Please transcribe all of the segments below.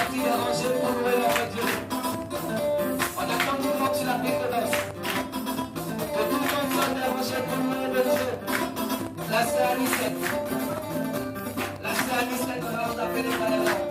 parti d'arranger pour louer notre Dieu. On attend tout le monde sur la pédonance. Que tout le monde soit d'arranger pour louer le Dieu. Là, c'est à Lisette. Là, c'est à Lisette, on va taper les balles.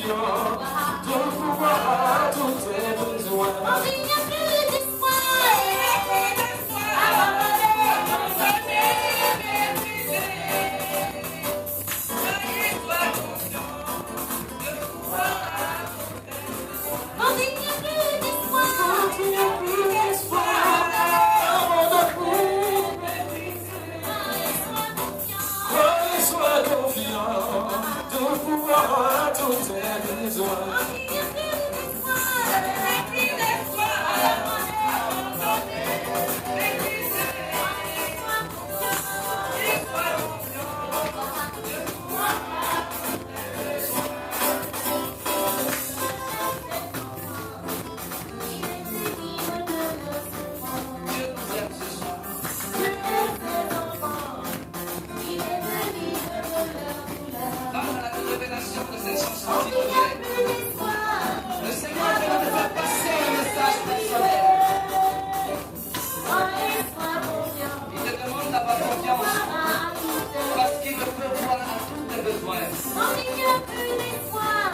confiant de pouvoir tous tes besoins. Quand il n'y a plus d'espoir, abandonné, condamné, méprisé. Sois confiant de pouvoir tous tes besoins. Quand il n'y a plus d'espoir, abandonné, méprisé. Sois confiant de pouvoir tous tes besoins.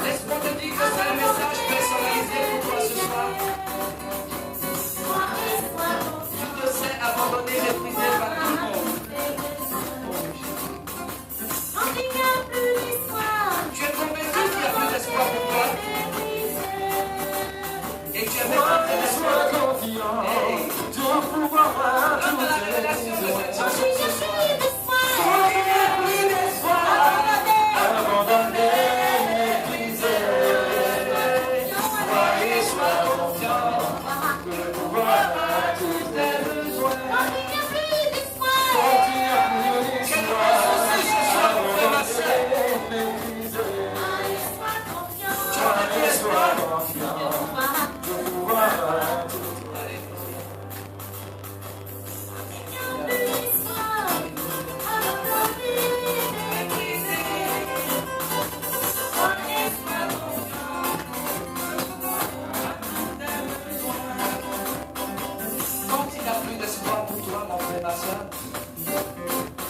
Laisse-moi te dire que c'est un message personnalisé pour toi ce soir. Tu te sais abandonné, méprisé par tout le monde. Tu es convaincu qu'il n'y a plus d'espoir pour toi. Et tu es confiant de pouvoir tout la révélation de cette chanson ce soir.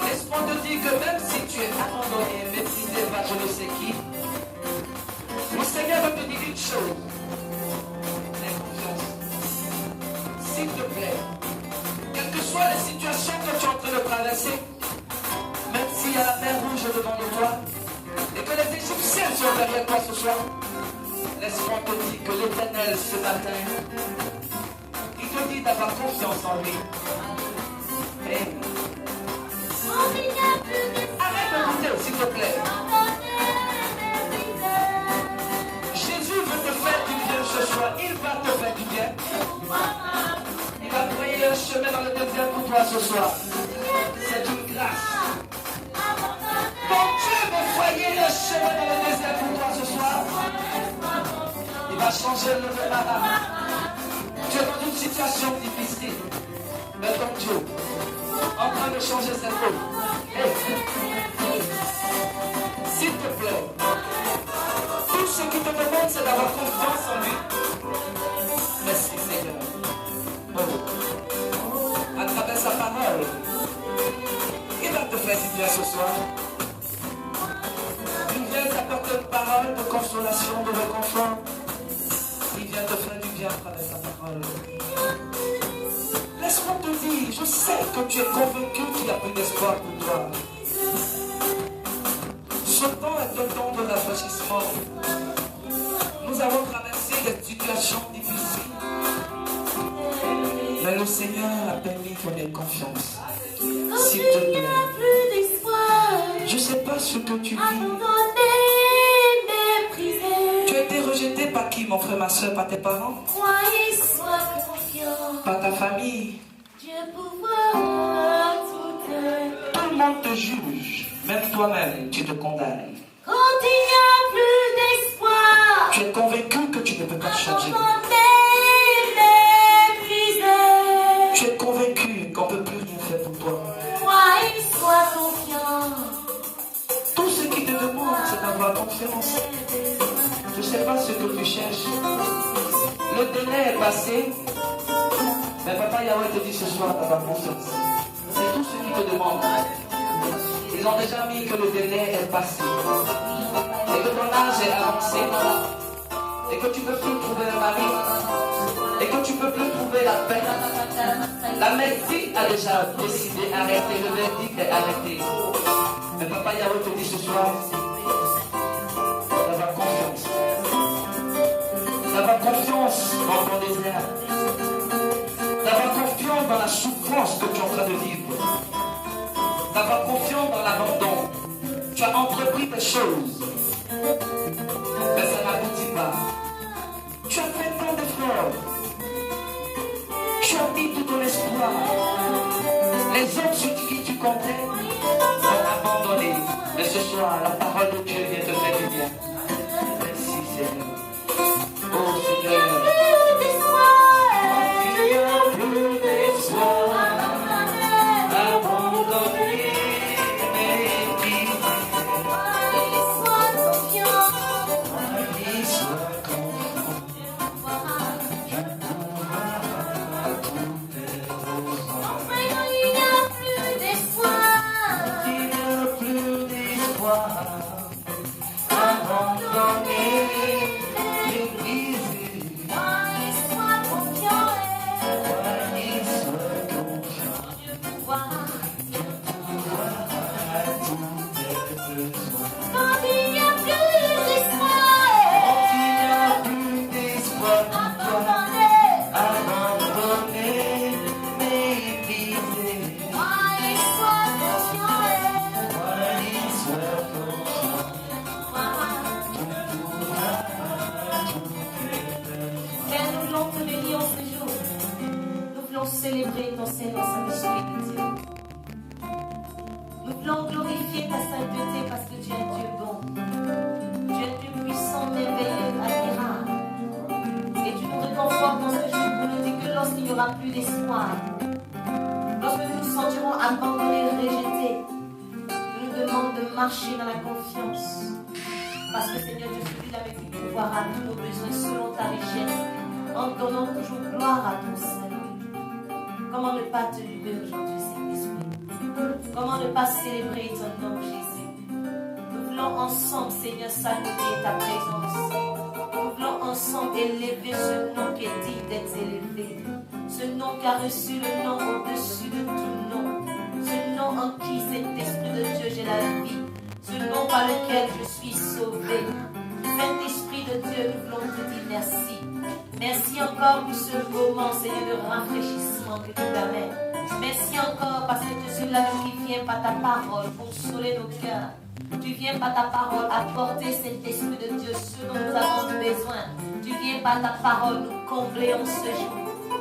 Laisse-moi te dire que même si tu es abandonné, méprisé par je ne sais qui, le Seigneur veut te dire une chose. Aie confiance. S'il te plaît, quelles que soient les situations que tu es en train de traverser, même s'il y a la mer rouge devant toi, et que les Égyptiens sont derrière toi ce soir, laisse-moi te dire que l'Éternel ce matin, il te dit d'avoir confiance en lui. Arrête de douter, s'il te plaît. Jésus veut te faire du bien ce soir. Il va te faire du bien. Il va créer un chemin dans le désert pour toi ce soir. C'est une grâce. Ton Dieu veut foyer un chemin dans le désert pour toi ce soir. Il va changer le démarrage. Tu es dans une situation difficile. Mais ton Dieu en train de changer cette eau. Hey. S'il te plaît, tout ce qui te demande, c'est d'avoir confiance en lui. Merci Seigneur. Oh. À travers sa parole, il va te faire du bien ce soir. Il vient t'apporter une parole de consolation, de réconfort. Il vient te faire du bien à travers sa parole. Laisse-moi te dire, je sais que tu es convaincu qu'il n'y a plus d'espoir pour toi. Ce temps est un temps de rafraîchissement. Nous avons traversé des situations difficiles. Mais le Seigneur a permis qu'on ait confiance. S'il te plaît. Je ne sais pas ce que tu vis. Tu as été rejeté par qui, mon frère, ma soeur, par tes parents? Par ta famille. Tout le monde te juge. Même toi-même, tu te condamnes. Quand il n'y a plus d'espoir, Tu es convaincu que tu ne peux pas changer. Tu es convaincu qu'on ne peut plus rien faire pour toi. Sois confiant. Tout ce qui te demande, c'est d'avoir confiance. Je ne sais pas ce que tu cherches. Le délai est passé. Mais Papa Yahweh te dit ce soir d'avoir confiance. C'est tout ce qui te demande. Ils ont déjà mis que le délai est passé. Et et que ton âge est avancé, et que tu ne peux plus trouver un mari, et que tu ne peux plus trouver la paix. La médecine a déjà décidé d'arrêter, le verdict est arrêté. Mais Papa Yahweh te dit ce soir, d'avoir confiance. D'avoir confiance dans ton désert. D'avoir confiance dans la souffrance que tu es en train de vivre. D'avoir confiance dans l'abandon. Tu as entrepris des choses, mais ça n'aboutit pas. Tu as fait tant d'efforts. Tu as mis tout ton espoir. Les hommes sur qui tu comptais sont abandonnés. Mais ce soir, la parole de Dieu vient te faire du bien. Merci Seigneur. Oh Seigneur. Il n'y a plus d'espoir. Abandonné. Célébrer ton Seigneur Saint-Esprit de Dieu. Nous voulons glorifier ta sainteté parce que tu es Dieu bon. Tu es Dieu puissant, merveilleux, admirable. Et tu nous réconfortes dans ce jour pour nous dire que lorsqu'il n'y aura plus d'espoir, lorsque nous nous sentirons abandonnés, rejetés, nous nous demandons de marcher dans la confiance. Parce que Seigneur Dieu, celui avec qui tu pourvoiras tous nos besoins selon ta richesse, en donnant toujours gloire à ton Seigneur. Comment ne pas te louer aujourd'hui, Saint-Esprit? Comment ne pas célébrer ton nom, Jésus? Nous voulons ensemble, Seigneur, saluer ta présence. Nous voulons ensemble élever ce nom qui est digne d'être élevé. Ce nom qui a reçu le nom au-dessus de tout nom. Ce nom en qui, Saint-Esprit de Dieu, j'ai la vie. Ce nom par lequel je suis sauvé. Saint-Esprit de Dieu, nous voulons te dire merci. Merci encore pour ce moment, Seigneur, de rafraîchissement que tu permets. Merci encore parce que tu es là qui vient par ta parole consoler nos cœurs. Tu viens par ta parole apporter cet esprit de Dieu, ce dont nous avons besoin. Tu viens par ta parole nous combler en ce jour.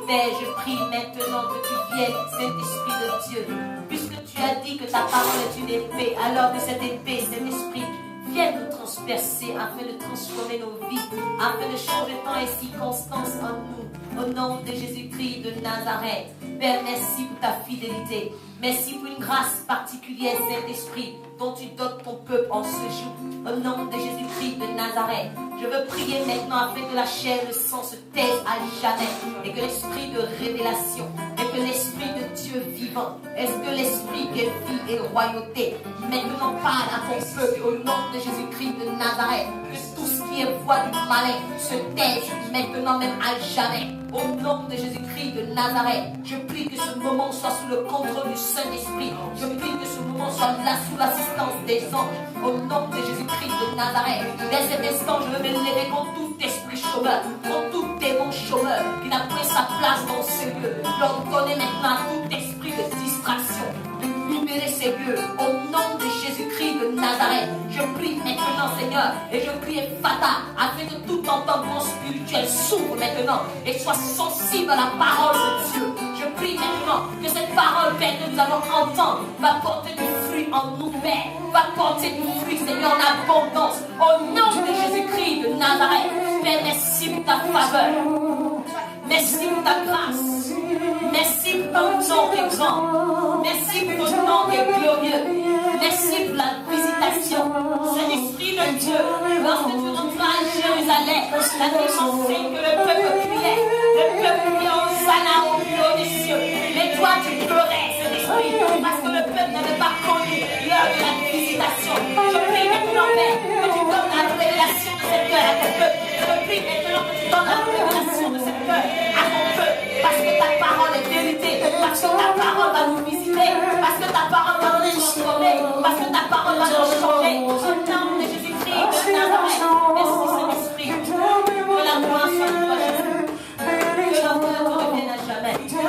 Père, je prie maintenant que tu viennes, Saint-Esprit de Dieu. Puisque tu as dit que ta parole est une épée, alors que cette épée, cet esprit, viens nous transpercer afin de transformer nos vies, afin de changer temps et circonstances en nous. Au nom de Jésus-Christ de Nazareth. Père, merci pour ta fidélité. Merci pour une grâce particulière, Saint-Esprit, dont tu dotes ton peuple en ce jour. Au nom de Jésus-Christ de Nazareth. Je veux prier maintenant afin que la chair et le sang se taisent à jamais. Et que l'esprit de révélation, et que l'esprit de Dieu vivant, est-ce que l'esprit qui est vie et royauté, maintenant parle à ton peuple au nom de Jésus-Christ de Nazareth. Que tout ce qui est voix du malin se taise maintenant même à jamais. Au nom de Jésus-Christ de Nazareth, je prie que ce moment soit sous le contrôle du Saint-Esprit. Je prie que ce moment soit là sous l'assistance des anges. Au nom de Jésus-Christ de Nazareth, dès cet instant, je veux me lever contre tout esprit chômeur, contre tout démon chômeur qui n'a pris sa place dans ce lieu. L'ordonner maintenant à tout esprit de distraction. Libérer ces lieux au nom de Jésus-Christ de Nazareth. Je prie maintenant, Seigneur, et je prie Fata, afin que tout entendement spirituel s'ouvre maintenant et soit sensible à la parole de Dieu. Je prie maintenant que cette parole, Père, que nous allons entendre, va porter du fruit en nous, Père, va porter du fruit, Seigneur, en abondance. Au nom de Jésus-Christ de Nazareth, Père, merci pour ta faveur. Merci pour ta grâce. Merci pour ton nom qui est grand. Merci pour ton nom qui est glorieux. Merci pour la visitation. Saint-Esprit de Dieu, lorsque tu rentras à Jérusalem, la Bible enseigne que le peuple criait. Le peuple criait en Hosanna au plus haut des cieux. Mais toi, tu pleurais, Saint-Esprit, parce que le peuple n'avait pas connu l'heure de la visitation. Je prie maintenant, Père, que tu donnes la Parce que ta parole va nous visiter. Parce que ta parole va nous transformer. Parce que ta parole va nous changer. Au nom de Jésus-Christ de Nazareth. Merci Saint-Esprit. Que la gloire soit pour toi, Jésus. Que l'honneur te revienne à jamais. Que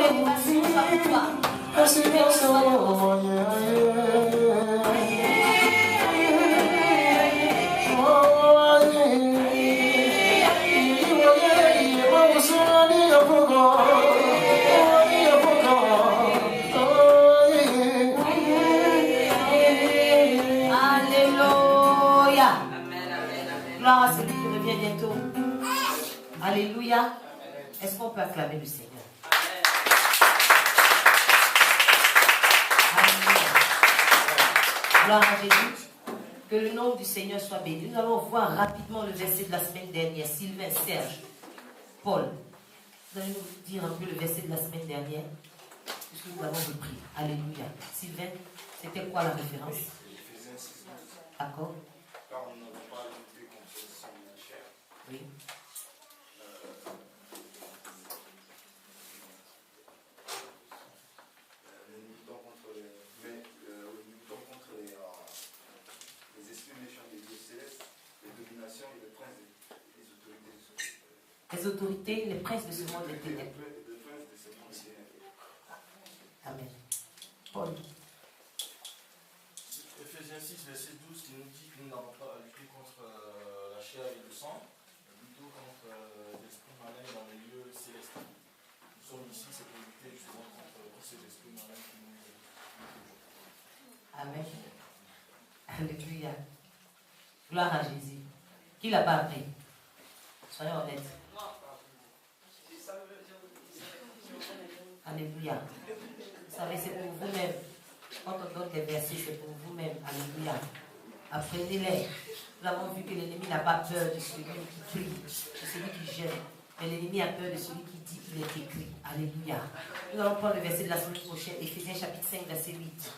l'élévation soit pour toi. Merci pour ça. Gloire à celui qui revient bientôt. Alléluia. Est-ce qu'on peut acclamer le Seigneur? Alléluia. Gloire à Jésus. Que le nom du Seigneur soit béni. Nous allons voir rapidement le verset de la semaine dernière. Sylvain, Serge, Paul. Vous allez nous dire un peu le verset de la semaine dernière, puisque nous avons repris. Alléluia. Sylvain, c'était quoi la référence? D'accord. Car nous n'avons pas lutté contre le sang de la chair. Oui. Nous luttons contre les esprits méchants des dieux célestes, les dominations et les princes et les autorités de ce monde. Les autorités, les princes de ce monde des ténèbres. Les princes de ce monde des ténèbres. Amen. Paul. Ephésiens 6, verset 12, qui nous dit que nous n'avons pas à lutter contre la chair et le sang, mais plutôt contre l'esprit malin dans les lieux célestes. Nous sommes ici, c'est pour lutter justement contre tous ces esprits malins qui nous Amen. Alléluia. Gloire à Jésus. Qui l'a pas appris? Soyons honnêtes. Alléluia. Vous savez, c'est pour vous-même. Quand on donne des versets, c'est pour vous-même. Alléluia. Apprenez-les. Nous avons vu que l'ennemi n'a pas peur de celui qui crie, de celui qui gêne. Mais l'ennemi a peur de celui qui dit qu'il est écrit. Alléluia. Nous allons prendre le verset de la semaine prochaine, Ephésiens chapitre 5, verset 8.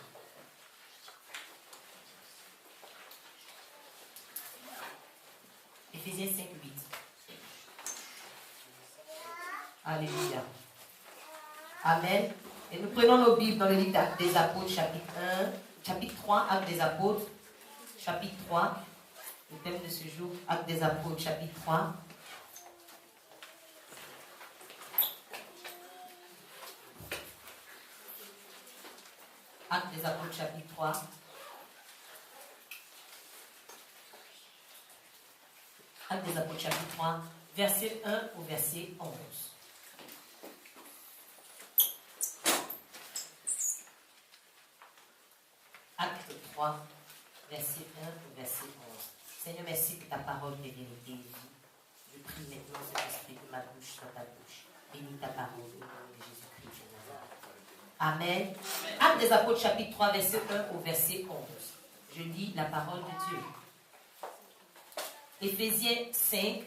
Ephésiens 5, 8. Alléluia. Amen. Et nous prenons nos Bibles dans le livre des Apôtres, chapitre 3, Actes des Apôtres, chapitre 3. Le thème de ce jour, Actes des Apôtres, chapitre 3. Actes des Apôtres, chapitre 3. Actes des Apôtres, chapitre 3, verset 1 au verset 11. Acte 3, verset 1 au verset 11. Seigneur, merci que ta parole est vérité. Je prie maintenant, Saint-Esprit, que ma bouche soit ta bouche. Bénis ta parole au nom de Jésus-Christ de Nazareth. Amen. Acte des Apôtres, chapitre 3, verset 1 au verset 11. Je lis la parole de Dieu. Éphésiens 5,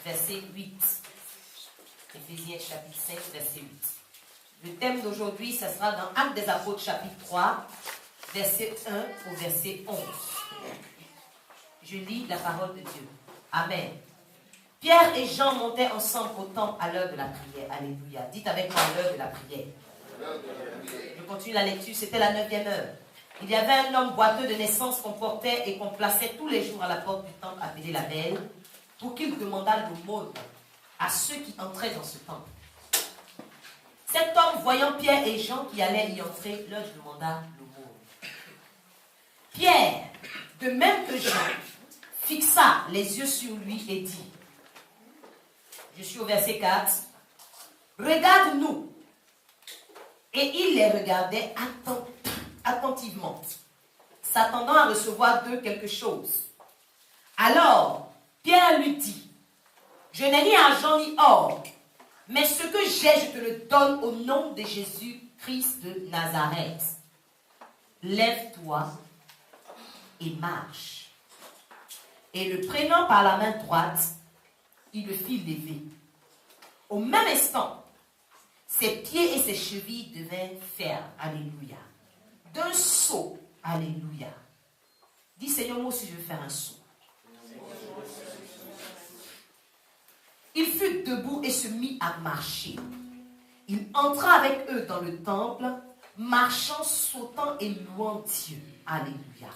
verset 8. Éphésiens chapitre 5, verset 8. Le thème d'aujourd'hui, ce sera dans Actes des Apôtres, chapitre 3, verset 1 au verset 11. Je lis la parole de Dieu. Amen. Pierre et Jean montaient ensemble au temple à l'heure de la prière. Alléluia. Dites avec moi l'heure de la prière. Je continue la lecture. C'était la 9e heure. Il y avait un homme boiteux de naissance qu'on portait et qu'on plaçait tous les jours à la porte du temple appelé la Belle pour qu'il demandât l'aumône à ceux qui entraient dans ce temple. Cet homme, voyant Pierre et Jean qui allaient y entrer, leur demanda l'aumône. Pierre, de même que Jean, fixa les yeux sur lui et dit, je suis au verset 4, regarde-nous. Et il les regardait attentivement, s'attendant à recevoir d'eux quelque chose. Alors, Pierre lui dit, je n'ai ni argent ni or, mais ce que j'ai, je te le donne au nom de Jésus-Christ de Nazareth. Lève-toi et marche. Et le prenant par la main droite, il le fit lever. Au même instant, ses pieds et ses chevilles devinrent fermes. Alléluia. D'un saut. Alléluia. Dis Seigneur, moi aussi je veux faire un saut. Il fut debout et se mit à marcher. Il entra avec eux dans le temple, marchant, sautant et louant Dieu. Alléluia.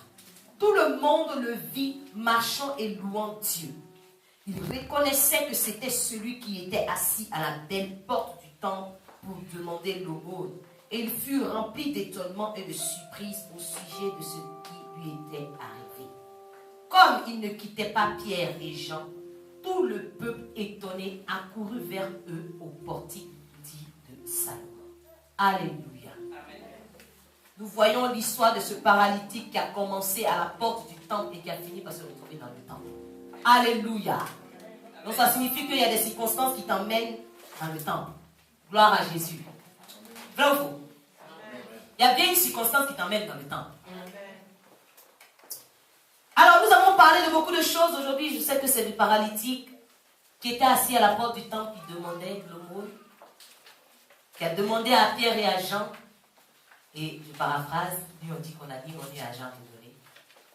Tout le monde le vit marchant et louant Dieu. Il reconnaissait que c'était celui qui était assis à la belle porte du temple pour demander l'aumône. Et il fut rempli d'étonnement et de surprise au sujet de ce qui lui était arrivé. Comme il ne quittait pas Pierre et Jean, tout le peuple étonné accourut vers eux au portique dit de Salomon. Alléluia. Nous voyons l'histoire de ce paralytique qui a commencé à la porte du temple et qui a fini par se retrouver dans le temple. Alléluia. Donc ça signifie qu'il y a des circonstances qui t'emmènent dans le temple. Gloire à Jésus. Vrai ou faux? Il y a bien une circonstance qui t'emmène dans le temple. Alors nous avons parlé de beaucoup de choses aujourd'hui. Je sais que c'est le paralytique qui était assis à la porte du temple qui demandait l'aumône, qui a demandé à Pierre et à Jean. Et je paraphrase, lui on dit qu'on a dit on est à Jean de donner.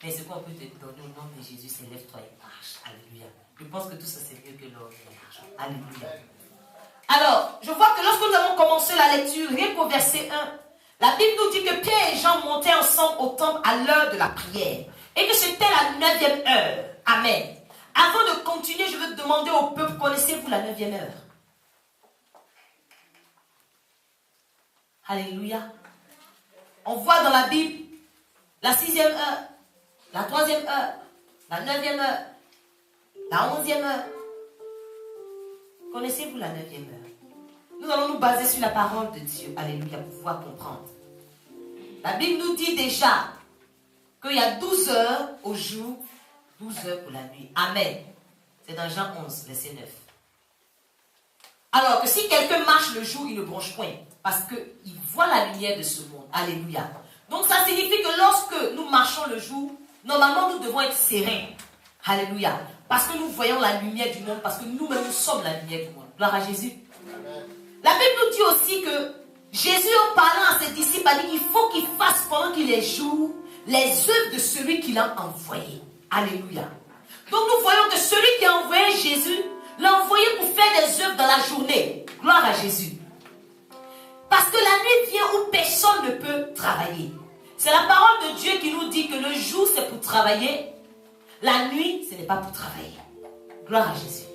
Mais ce qu'on peut te donner au nom de Jésus, c'est lève-toi et marche. Alléluia. Je pense que tout ça c'est mieux que l'or et l'argent. Alléluia. Alors, je vois que lorsque nous avons commencé la lecture, rien qu'au verset 1, la Bible nous dit que Pierre et Jean montaient ensemble au temple à l'heure de la prière. Et que c'était la 9e heure. Amen. Avant de continuer, je veux demander au peuple, connaissez-vous la 9e heure? Alléluia. On voit dans la Bible la 6e heure, la 3e heure, la 9e heure, la 11e heure. Connaissez-vous la 9e heure? Nous allons nous baser sur la parole de Dieu. Alléluia, pour pouvoir comprendre. La Bible nous dit déjà qu'il y a 12 heures au jour, 12 heures pour la nuit. Amen. C'est dans Jean 11, verset 9. Alors que si quelqu'un marche le jour, il ne bronche point. Parce qu'il voit la lumière de ce monde. Alléluia. Donc ça signifie que lorsque nous marchons le jour, normalement nous devons être sereins. Alléluia. Parce que nous voyons la lumière du monde. Parce que nous-mêmes nous sommes la lumière du monde. Gloire à Jésus. Amen. La Bible nous dit aussi que Jésus, en parlant à ses disciples, a dit qu'il faut qu'ils fassent pendant qu'il est jour les œuvres de celui qui l'a envoyé. Alléluia. Donc nous voyons que celui qui a envoyé Jésus l'a envoyé pour faire des œuvres dans la journée. Gloire à Jésus. Parce que la nuit vient où personne ne peut travailler. C'est la parole de Dieu qui nous dit que le jour c'est pour travailler. La nuit ce n'est pas pour travailler. Gloire à Jésus.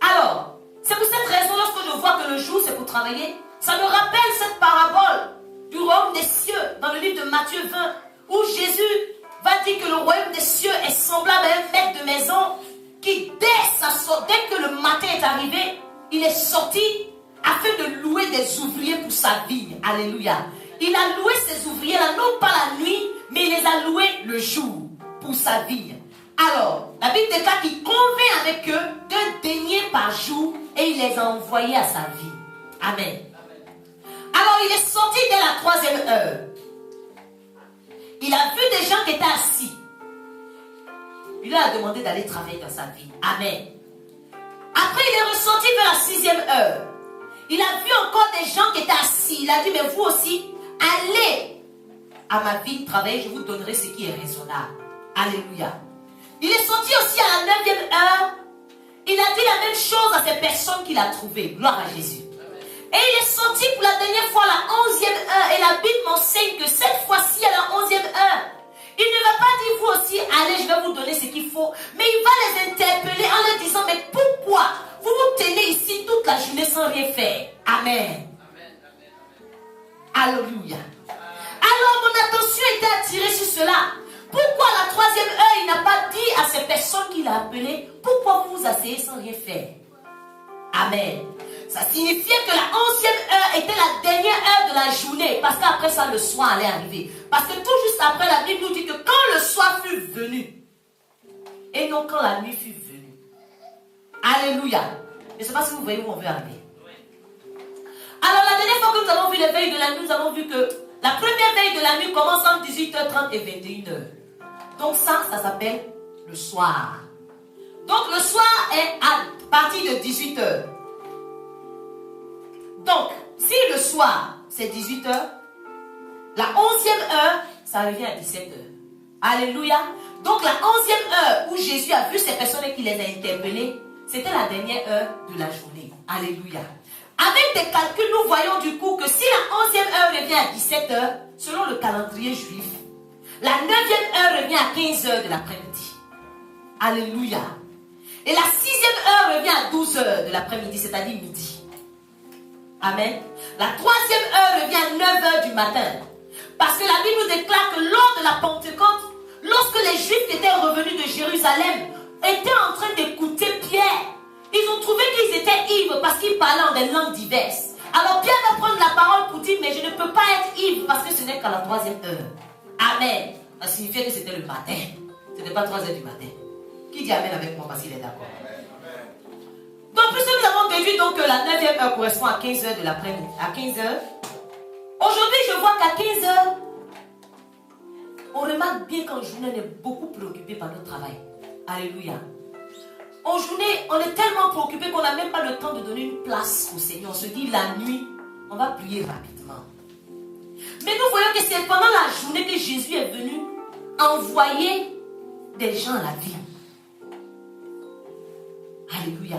Alors, c'est pour cette raison lorsque je vois que le jour c'est pour travailler, ça me rappelle cette parabole du royaume des cieux dans le livre de Matthieu 20 où Jésus va dire que le royaume des cieux est semblable à un maître de maison qui dès que le matin est arrivé, il est sorti afin de louer des ouvriers pour sa vigne. Alléluia. Il a loué ces ouvriers-là, non pas la nuit, mais il les a loués le jour pour sa vigne. Alors, la Bible déclare qu'il convient avec eux de deniers par jour et il les a envoyés à sa vigne. Amen. Alors, il est sorti dès la 3e heure. Il a vu des gens qui étaient assis. Il leur a demandé d'aller travailler dans sa vie. Amen. Après, il est ressorti vers la 6e heure. Il a vu encore des gens qui étaient assis. Il a dit, mais vous aussi, allez à ma ville travailler, je vous donnerai ce qui est raisonnable. Alléluia. Il est sorti aussi à la 9e heure. Il a dit la même chose à ces personnes qu'il a trouvées. Gloire à Jésus. Et il est sorti pour la dernière fois à la 11e heure. Et la Bible m'enseigne que cette fois-ci, à la 11e heure, il ne va pas dire vous aussi, allez, je vais vous donner ce qu'il faut. Mais il va les interpeller en leur disant, mais pourquoi vous vous tenez ici toute la journée sans rien faire? Amen. Alléluia. Alors mon attention était attirée sur cela. Pourquoi à la 3e heure, il n'a pas dit à ces personnes qu'il a appelées, pourquoi vous vous asseyez sans rien faire? Amen. Ça signifiait que la 11e heure était la dernière heure de la journée. Parce qu'après ça, le soir allait arriver. Parce que tout juste après, la Bible nous dit que quand le soir fut venu, et non quand la nuit fut venue. Alléluia. Je ne sais pas si vous voyez où on veut arriver. Alors la dernière fois que nous avons vu les veilles de la nuit, nous avons vu que la première veille de la nuit commence entre 18h30 et 21h. Donc ça s'appelle le soir. Donc le soir est à partir de 18h. Donc, si le soir, c'est 18h, la 11e heure, ça revient à 17h. Alléluia. Donc, la 11e heure où Jésus a vu ces personnes et qu'il les a interpellées, c'était la dernière heure de la journée. Alléluia. Avec des calculs, nous voyons du coup que si la 11e heure revient à 17 heures, selon le calendrier juif, la 9e heure revient à 15 heures de l'après-midi. Alléluia. Et la 6e heure revient à 12 heures de l'après-midi, c'est-à-dire midi. Amen. La 3e heure revient à 9 heures du matin. Parce que la Bible nous déclare que lors de la Pentecôte, lorsque les Juifs étaient revenus de Jérusalem, étaient en train d'écouter Pierre, ils ont trouvé qu'ils étaient ivres parce qu'ils parlaient en des langues diverses. Alors Pierre va prendre la parole pour dire, mais je ne peux pas être ivre parce que ce n'est qu'à la 3e heure. Amen. Ça signifiait que c'était le matin. Ce n'était pas 3 heures du matin. Qui dit Amen avec moi parce qu'il est d'accord? Donc, puisque nous avons déduit donc que la 9e heure correspond à 15 heures de l'après-midi, à 15 heures, aujourd'hui je vois qu'à 15 heures, on remarque bien qu'en journée, on est beaucoup préoccupé par notre travail. Alléluia. En journée, on est tellement préoccupé qu'on n'a même pas le temps de donner une place au Seigneur. On se dit la nuit, on va prier rapidement. Mais nous voyons que c'est pendant la journée que Jésus est venu envoyer des gens à la vie. Alléluia.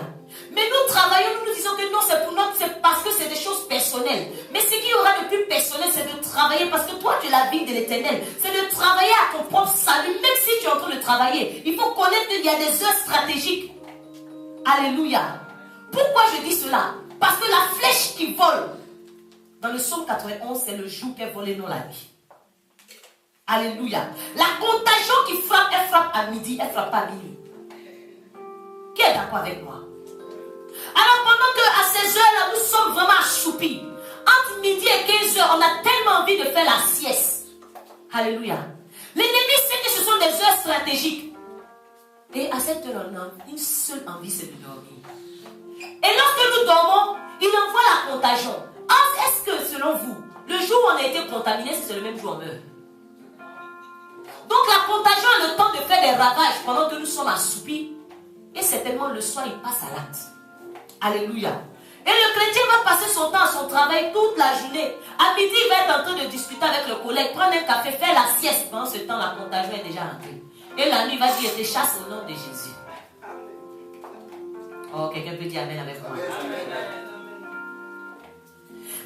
Mais nous travaillons, nous nous disons que non, c'est pour notre, c'est parce que c'est des choses personnelles. Mais ce qu'il y aura de plus personnel, c'est de travailler, parce que toi, tu es la vie de l'Éternel. C'est de travailler à ton propre salut, même si tu es en train de travailler. Il faut connaître qu'il y a des heures stratégiques. Alléluia. Pourquoi je dis cela? Parce que la flèche qui vole, dans le psaume 91, c'est le jour qu'elle volait, non la nuit. Alléluia. La contagion qui frappe, elle frappe à midi, elle frappe pas à minuit. Qui est d'accord avec moi? Alors pendant qu'à ces heures-là, nous sommes vraiment assoupis. Entre midi et 15 heures, on a tellement envie de faire la sieste. Alléluia. L'ennemi sait que ce sont des heures stratégiques. Et à cette heure, on a une seule envie, c'est de dormir. Et lorsque nous dormons, il envoie la contagion. Est-ce que selon vous, le jour où on a été contaminé, c'est le même jour où on meurt? Donc la contagion a le temps de faire des ravages pendant que nous sommes assoupis. Et certainement le soir, il passe à l'acte. Alléluia. Et le chrétien va passer son temps à son travail toute la journée. À midi, il va être en train de discuter avec le collègue, prendre un café, faire la sieste. Pendant ce temps, la contagion est déjà rentrée. Et la nuit, il va dire, je te chasse au nom de Jésus. Oh, quelqu'un peut dire Amen avec moi.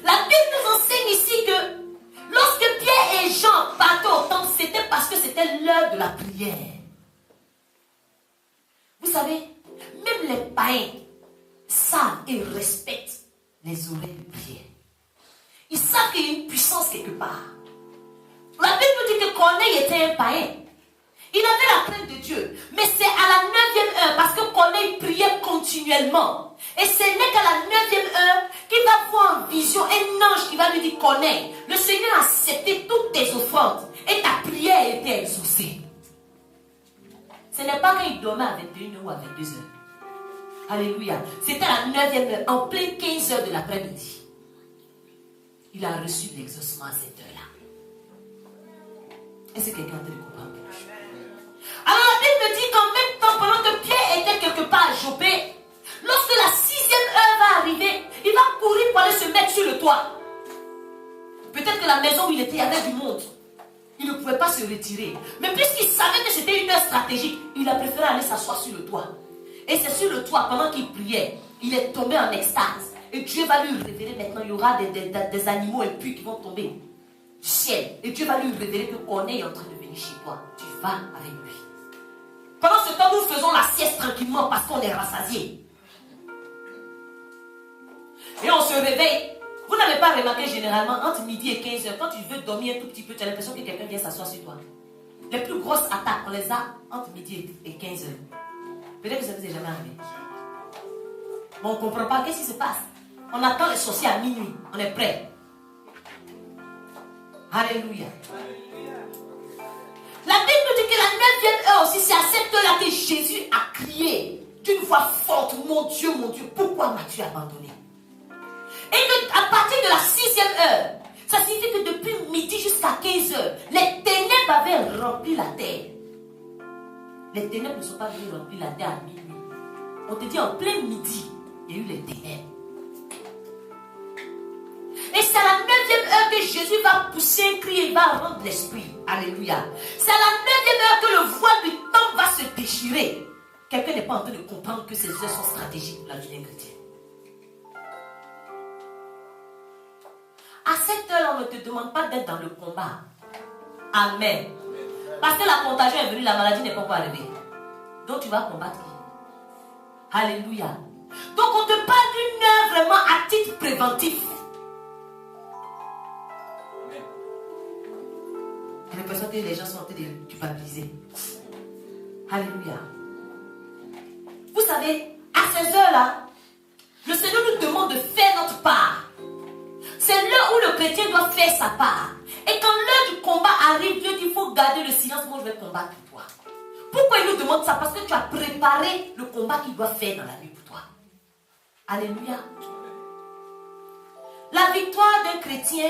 La Bible nous enseigne ici que lorsque Pierre et Jean partaient au temple, c'était parce que c'était l'heure de la prière. Vous savez, même les païens savent et respectent les oreilles de prière. Ils savent qu'il y a une puissance quelque part. La Bible dit que Corneille était un païen. Il avait la crainte de Dieu. Mais c'est à la 9e heure, parce que Corneille priait continuellement. Et ce n'est qu'à la 9e heure qu'il va voir en vision un ange qui va lui dire, Corneille, le Seigneur a accepté toutes tes offrandes et ta prière a été exaucée. Ce n'est pas quand il dormait à 21h ou à 22h. Alléluia. C'était à la 9e heure, en pleine 15h de l'après-midi. Il a reçu l'exaucement à cette heure-là. Est-ce que quelqu'un peut le comprendre? Alors la Bible dit qu'en même temps, pendant que Pierre était quelque part à Jopé, lorsque la 6e heure va arriver, il va courir pour aller se mettre sur le toit. Peut-être que la maison où il était, il y avait du monde. Il ne pouvait pas se retirer. Mais puisqu'il savait que c'était une heure stratégique, il a préféré aller s'asseoir sur le toit. Et c'est sur le toit, pendant qu'il priait, il est tombé en extase. Et Dieu va lui révéler maintenant, il y aura des animaux impurs qui vont tomber du ciel. Et Dieu va lui révéler que Corneille est en train de venir chez toi. Tu vas avec lui. Pendant ce temps, nous faisons la sieste tranquillement parce qu'on est rassasiés. Et on se réveille. Vous n'avez pas remarqué généralement, entre midi et 15h, quand tu veux dormir un tout petit peu, tu as l'impression que quelqu'un vient s'asseoir sur toi. Les plus grosses attaques, on les a entre midi et 15h. Peut-être que ça ne vous est jamais arrivé. Mais on ne comprend pas. Qu'est-ce qui se passe? On attend les sorciers à minuit. On est prêt. Alléluia. La Bible dit que la 9e heure aussi, c'est à cette heure-là que Jésus a crié d'une voix forte, mon Dieu, pourquoi m'as-tu abandonné? Et qu'à partir de la 6e heure, ça signifie que depuis midi jusqu'à 15 heures, les ténèbres avaient rempli la terre. Les ténèbres ne sont pas venues remplir la terre à minuit. On te dit en plein midi, il y a eu les ténèbres. Et c'est à la 9e heure que Jésus va pousser un cri et va rendre l'esprit. Alléluia. C'est à la 9e heure que le voile du temps va se déchirer. Quelqu'un n'est pas en train de comprendre que ces heures sont stratégiques pour la vie d'un chrétien. on ne te demande pas d'être dans le combat. Amen. Parce que la contagion est venue, la maladie n'est pas encore arrivée. Donc tu vas combattre. Alléluia. Donc on te parle d'une œuvre vraiment à titre préventif. J'ai l'impression que les gens sont en train de culpabiliser. Alléluia. Vous savez, à ces heures-là, le Seigneur nous demande de faire notre part. C'est l'heure où le chrétien doit faire sa part. Et quand l'heure du combat arrive, Dieu dit, il faut garder le silence, moi je vais combattre pour toi. Pourquoi il nous demande ça? Parce que tu as préparé le combat qu'il doit faire dans la vie pour toi. Alléluia. La victoire d'un chrétien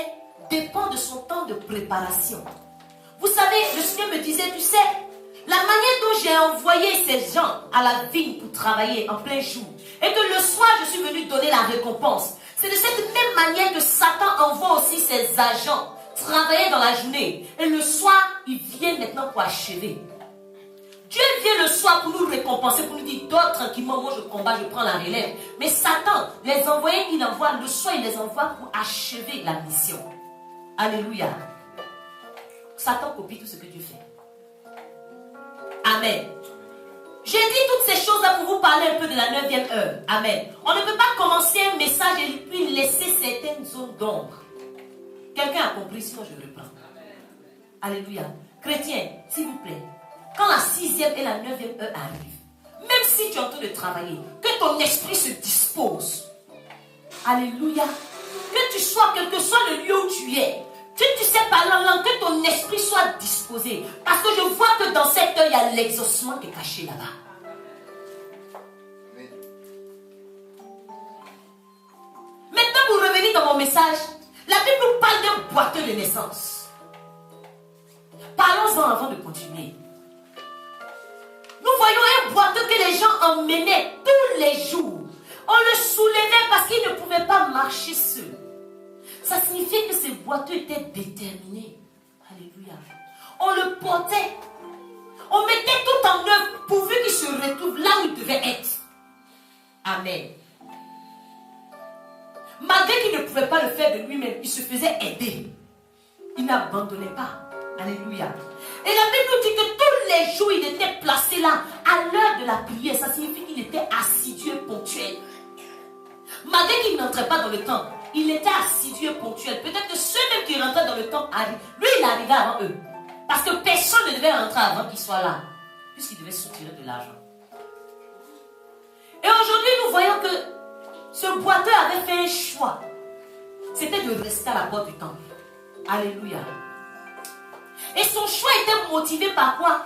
dépend de son temps de préparation. Vous savez, le Seigneur me disait, tu sais, la manière dont j'ai envoyé ces gens à la vigne pour travailler en plein jour, et que le soir je suis venu donner la récompense, c'est de cette même manière que Satan envoie aussi ses agents travailler dans la journée. Et le soir, ils viennent maintenant pour achever. Dieu vient le soir pour nous récompenser, pour nous dire, dors tranquillement, moi je combats, je prends la relève. Mais Satan, les envoyés qu'il envoie, le soir, il les envoie pour achever la mission. Alléluia. Satan copie tout ce que Dieu fait. Amen. J'ai dit toutes ces choses-là pour vous parler un peu de la 9e heure. Amen. On ne peut pas commencer un message et puis laisser certaines zones d'ombre. Quelqu'un a compris, sinon je reprends. Alléluia. Chrétien, s'il vous plaît, quand la 6e et la 9e heure arrivent, même si tu es en train de travailler, que ton esprit se dispose. Alléluia. Que tu sois, quel que soit le lieu où tu es, que tu sais parler en langue, que ton esprit soit disposé. Parce que je vois que dans cette heure, il y a l'exaucement qui est caché là-bas. Maintenant, pour revenir dans mon message, la Bible nous parle d'un boiteux de naissance. Parlons-en avant de continuer. Nous voyons un boiteux que les gens emmenaient tous les jours. On le soulevait parce qu'il ne pouvait pas marcher seul. Ça signifiait que ces boiteux étaient déterminés. Alléluia. On le portait. On mettait tout en œuvre pourvu qu'il se retrouve là où il devait être. Amen. Malgré qu'il ne pouvait pas le faire de lui-même, il se faisait aider. Il n'abandonnait pas. Alléluia. Et la Bible nous dit que tous les jours, il était placé là, à l'heure de la prière. Ça signifie qu'il était assidu et ponctuel. Malgré qu'il n'entrait pas dans le temple, il était assidu et ponctuel. Peut-être que ceux-mêmes qui rentraient dans le temple arrivent. Lui, il arrivait avant eux. Parce que personne ne devait rentrer avant qu'il soit là. Puisqu'il devait soutirer de l'argent. Et aujourd'hui, nous voyons que ce boiteux avait fait un choix. C'était de rester à la porte du temple. Alléluia. Et son choix était motivé par quoi?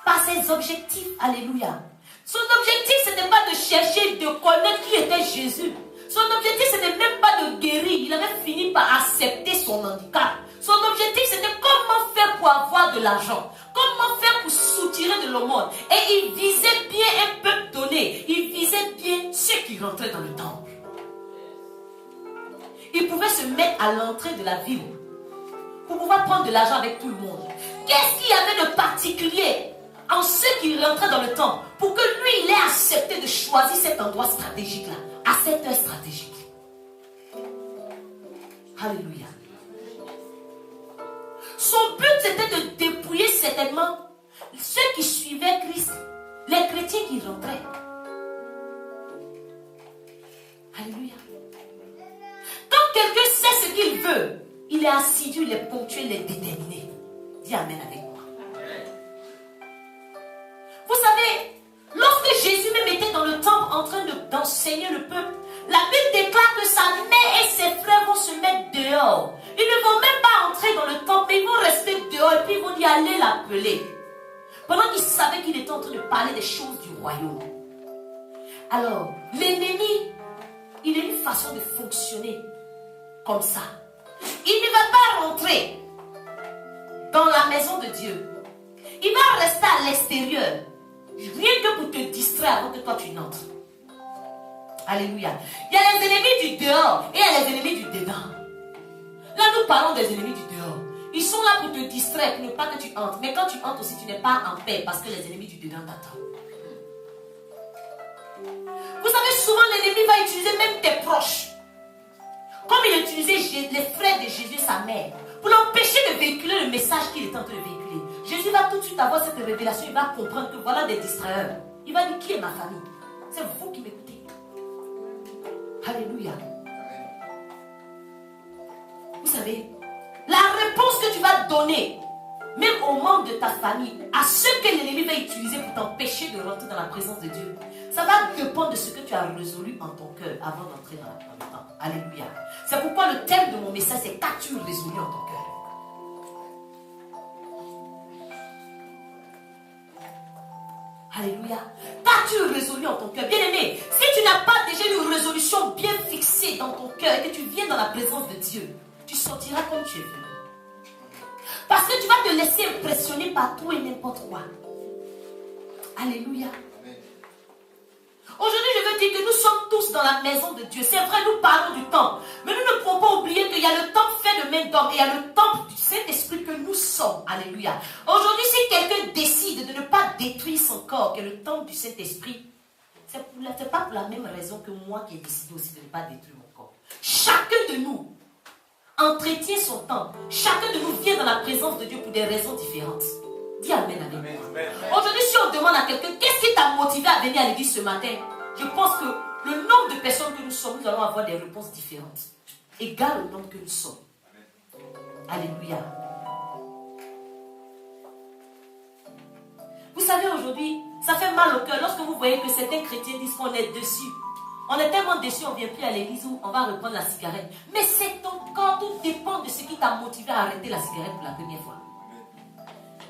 Par ses objectifs. Alléluia. Son objectif, ce n'était pas de chercher, de connaître qui était Jésus. Son objectif, ce n'était même pas de guérir. Il avait fini par accepter son handicap. Son objectif, c'était comment faire pour avoir de l'argent. Comment faire pour soutirer de l'aumône. Et il visait bien un peuple donné. Il visait bien ceux qui rentraient dans le temple. Il pouvait se mettre à l'entrée de la ville pour pouvoir prendre de l'argent avec tout le monde. Qu'est-ce qu'il y avait de particulier en ceux qui rentraient dans le temple pour que lui, il ait accepté de choisir cet endroit stratégique-là, à cette heure stratégique? Alléluia. Son but, c'était de dépouiller certainement ceux qui suivaient Christ, les chrétiens qui rentraient. Alléluia. Quand quelqu'un sait ce qu'il veut, il est assidu, il est ponctuel, il est déterminé. Dis Amen avec moi. Vous savez, lorsque Jésus même était dans le temple en train d'enseigner le peuple, la Bible déclare que sa mère et ses frères vont se mettre dehors. Ils ne vont même pas entrer dans le temple, mais ils vont rester dehors et puis ils vont y aller l'appeler. Pendant qu'ils savaient qu'il était en train de parler des choses du royaume. Alors, l'ennemi, il a une façon de fonctionner comme ça. Il ne va pas rentrer dans la maison de Dieu. Il va rester à l'extérieur. Rien que pour te distraire avant que toi tu n'entres. Alléluia. Il y a les ennemis du dehors et il y a les ennemis du dedans. Là nous parlons des ennemis du dehors. Ils sont là pour te distraire, pour ne pas que tu entres. Mais quand tu entres aussi, tu n'es pas en paix parce que les ennemis du dedans t'attendent. Vous savez, souvent l'ennemi va utiliser même tes proches comme il utilisait les frères de Jésus et sa mère, pour l'empêcher de véhiculer le message qu'il est en train de véhiculer. Jésus va tout de suite avoir cette révélation, il va comprendre que voilà des distrailleurs. Il va dire, qui est ma famille? C'est vous qui m'écoutez. Alléluia. Vous savez, la réponse que tu vas donner, même aux membres de ta famille, à ceux que l'ennemi va utiliser pour t'empêcher de rentrer dans la présence de Dieu, ça va dépendre de ce que tu as résolu en ton cœur avant d'entrer dans le temps. Alléluia. C'est pourquoi le thème de mon message, c'est qu'as-tu résolu en ton cœur? Alléluia. Qu'as-tu résolu en ton cœur? Bien-aimé, si tu n'as pas déjà une résolution bien fixée dans ton cœur et que tu viens dans la présence de Dieu, tu sortiras comme tu es venu. Parce que tu vas te laisser impressionner par tout et n'importe quoi. Alléluia. Aujourd'hui, je veux dire que nous sommes tous dans la maison de Dieu. C'est vrai, nous parlons du temple. Mais nous ne pouvons pas oublier qu'il y a le temple fait de main d'homme et il y a le temple du Saint-Esprit que nous sommes. Alléluia. Aujourd'hui, si quelqu'un décide de ne pas détruire son corps, qui est le temple du Saint-Esprit, ce n'est pas pour la même raison que moi qui ai décidé aussi de ne pas détruire mon corps. Chacun de nous entretient son temple. Chacun de nous vient dans la présence de Dieu pour des raisons différentes. Dis Amen, Amen. Aujourd'hui, si on demande à quelqu'un, qu'est-ce qui t'a motivé à venir à l'église ce matin? Je pense que le nombre de personnes que nous sommes, nous allons avoir des réponses différentes. Égales au nombre que nous sommes. Alléluia. Vous savez, aujourd'hui, ça fait mal au cœur lorsque vous voyez que certains chrétiens disent qu'on est déçus. On est tellement déçus, on ne vient plus à l'église où on va reprendre la cigarette. Mais c'est ton corps, tout dépend de ce qui t'a motivé à arrêter la cigarette pour la première fois.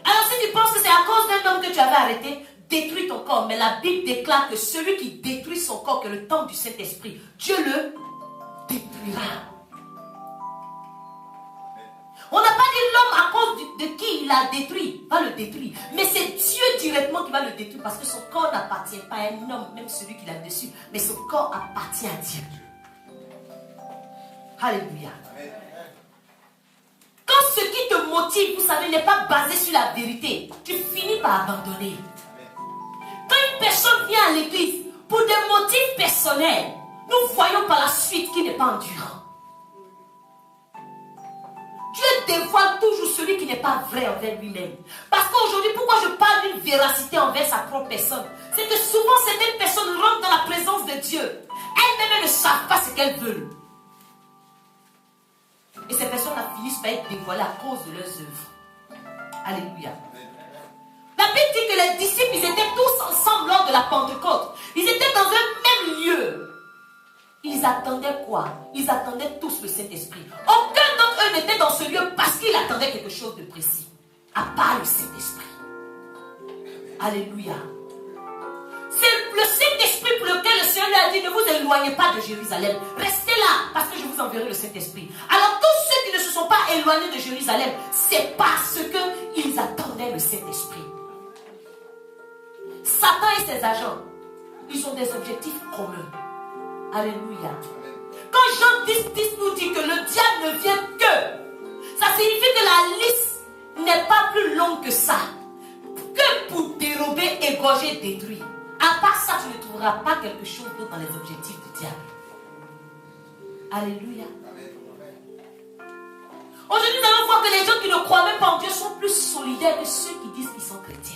Alors si tu penses que c'est à cause d'un homme que tu avais arrêté, détruis ton corps. Mais la Bible déclare que celui qui détruit son corps, que le temple du Saint-Esprit, Dieu le détruira. On n'a pas dit l'homme à cause de qui il a détruit, va le détruire. Mais c'est Dieu directement qui va le détruire parce que son corps n'appartient pas à un homme, même celui qui l'a dessus. Mais son corps appartient à Dieu. Alléluia. Quand ce qui te motive, vous savez, n'est pas basé sur la vérité, tu finis par abandonner. Quand une personne vient à l'église pour des motifs personnels, nous voyons par la suite qu'il n'est pas endurant. Dieu dévoile toujours celui qui n'est pas vrai envers lui-même. Parce qu'aujourd'hui, pourquoi je parle d'une véracité envers sa propre personne? C'est que souvent, certaines personnes rentrent dans la présence de Dieu. Elles-mêmes ne savent pas ce qu'elles veulent. Et ces personnes-là finissent par être dévoilées à cause de leurs œuvres. Alléluia. La Bible dit que les disciples, ils étaient tous ensemble lors de la Pentecôte. Ils étaient dans un même lieu. Ils attendaient quoi? Ils attendaient tous le Saint-Esprit. Aucun d'entre eux n'était dans ce lieu parce qu'il attendait quelque chose de précis. À part le Saint-Esprit. Alléluia. C'est le Saint-Esprit pour lequel le Seigneur lui a dit, ne vous éloignez pas de Jérusalem. Restez là parce que je vous enverrai le Saint-Esprit. Alors tous ceux qui ne se sont pas éloignés de Jérusalem, c'est parce qu'ils attendaient le Saint-Esprit. Satan et ses agents, ils ont des objectifs communs. Alléluia. Quand Jean 10 nous dit que le diable ne vient que, ça signifie que la liste n'est pas plus longue que ça. Que pour dérober, égorger, détruire. À part ça, tu ne trouveras pas quelque chose d'autre dans les objectifs du diable. Alléluia. Aujourd'hui, nous allons voir que les gens qui ne croient même pas en Dieu sont plus solidaires que ceux qui disent qu'ils sont chrétiens.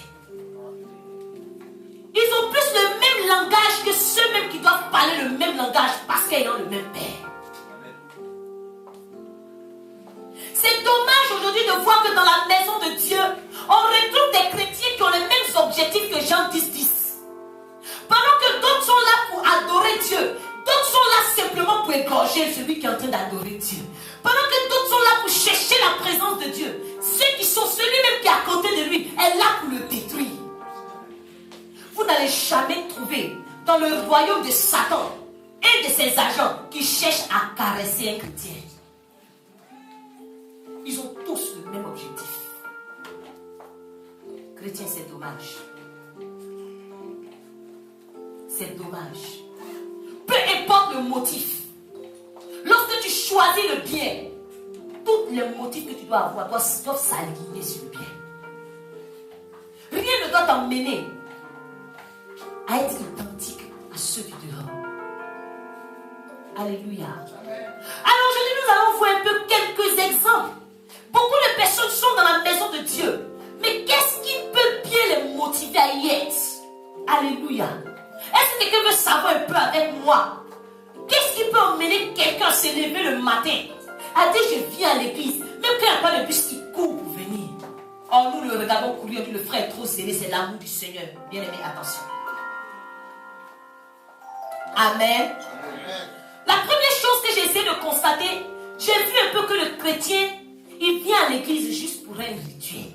Ils ont plus le même langage que ceux-mêmes qui doivent parler le même langage parce qu'ils ont le même Père. C'est dommage aujourd'hui de voir que dans la maison de Dieu, on retrouve des chrétiens qui ont les mêmes objectifs que Jean 10. Pendant que d'autres sont là pour adorer Dieu, d'autres sont là simplement pour égorger celui qui est en train d'adorer Dieu. Pendant que d'autres sont là pour chercher la présence de Dieu, ceux qui sont celui-même qui est à côté de lui est là pour le détruire. Vous n'allez jamais trouver dans le royaume de Satan et de ses agents qui cherchent à caresser un chrétien. Ils ont tous le même objectif. Chrétien, c'est dommage. C'est dommage. Peu importe le motif. Lorsque tu choisis le bien, tous les motifs que tu dois avoir doivent s'aligner sur le bien. Rien ne doit t'emmener à être identique à ceux du dehors. Alléluia. Alors aujourd'hui, nous allons voir un peu quelques exemples. Beaucoup de personnes sont dans la maison de Dieu. Mais qu'est-ce qui peut bien les motiver à y être? Alléluia. Est-ce que quelqu'un veut savoir un peu avec moi? Qu'est-ce qui peut emmener quelqu'un à se lever le matin, à dire je viens à l'église, même quand il n'y a pas de bus qui court pour venir? Oh, nous le regardons courir, on dit le frère est trop zélé, c'est l'amour du Seigneur. Bien aimé, attention. Amen. La première chose que j'ai essayé de constater, j'ai vu un peu que le chrétien, il vient à l'église juste pour un rituel.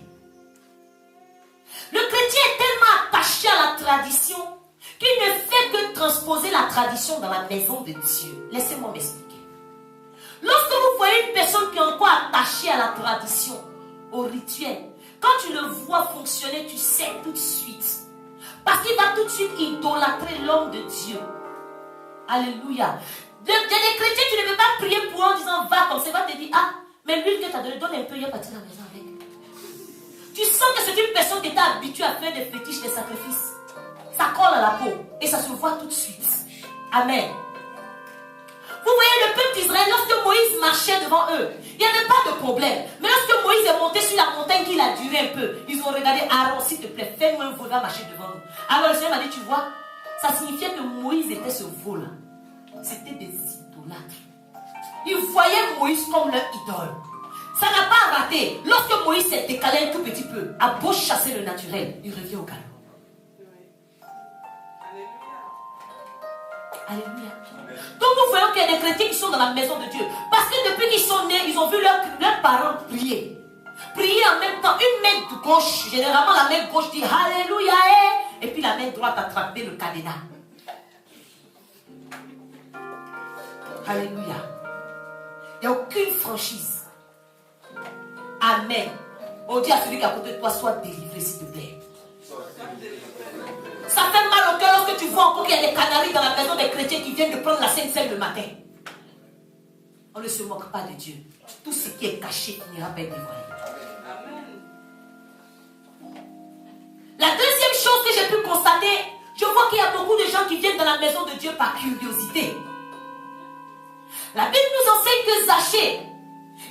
Le chrétien est tellement attaché à la tradition qu'il ne fait que transposer la tradition dans la maison de Dieu. Laissez-moi m'expliquer. Lorsque vous voyez une personne qui est encore attachée à la tradition, au rituel, quand tu le vois fonctionner, tu sais tout de suite. Parce qu'il va tout de suite idolâtrer l'homme de Dieu. Alléluia. Il y a des chrétiens, tu ne peux pas prier pour eux en disant va comme ça, va te dire ah, mais l'huile que tu as donné, donne un peu, il va partir à la maison avec. Tu sens que c'est une personne qui était habituée à faire des fétiches, des sacrifices. Ça colle à la peau et ça se voit tout de suite. Amen. Vous voyez le peuple d'Israël, lorsque Moïse marchait devant eux, il n'y avait pas de problème. Mais lorsque Moïse est monté sur la montagne, qu'il a duré un peu, ils ont regardé Aaron, s'il te plaît, fais-moi un veau, va marcher devant nous. Alors le Seigneur m'a dit, tu vois, ça signifiait que Moïse était ce veau-là. C'était des idolâtres. Ils voyaient Moïse comme leur idole. Ça n'a pas raté. Lorsque Moïse s'est décalé un tout petit peu, a beau chasser le naturel, il revient au calme. Alléluia. Donc nous voyons qu'il y a des chrétiens qui sont dans la maison de Dieu. Parce que depuis qu'ils sont nés, ils ont vu leurs parents prier. Prier en même temps. Une main de gauche, généralement la main gauche dit Alléluia. Et puis la main droite attraper le cadenas. Alléluia. Il n'y a aucune franchise. Amen. On dit à celui qui est à côté de toi, sois délivré s'il te plaît. Ça fait mal au cœur lorsque tu vois encore qu'il y a des canaris dans la maison des chrétiens qui viennent de prendre la Sainte Seine le matin. On ne se moque pas de Dieu. Tout ce qui est caché finira par être dévoilé. La deuxième chose que j'ai pu constater, je vois qu'il y a beaucoup de gens qui viennent dans la maison de Dieu par curiosité. La Bible nous enseigne que Zachée,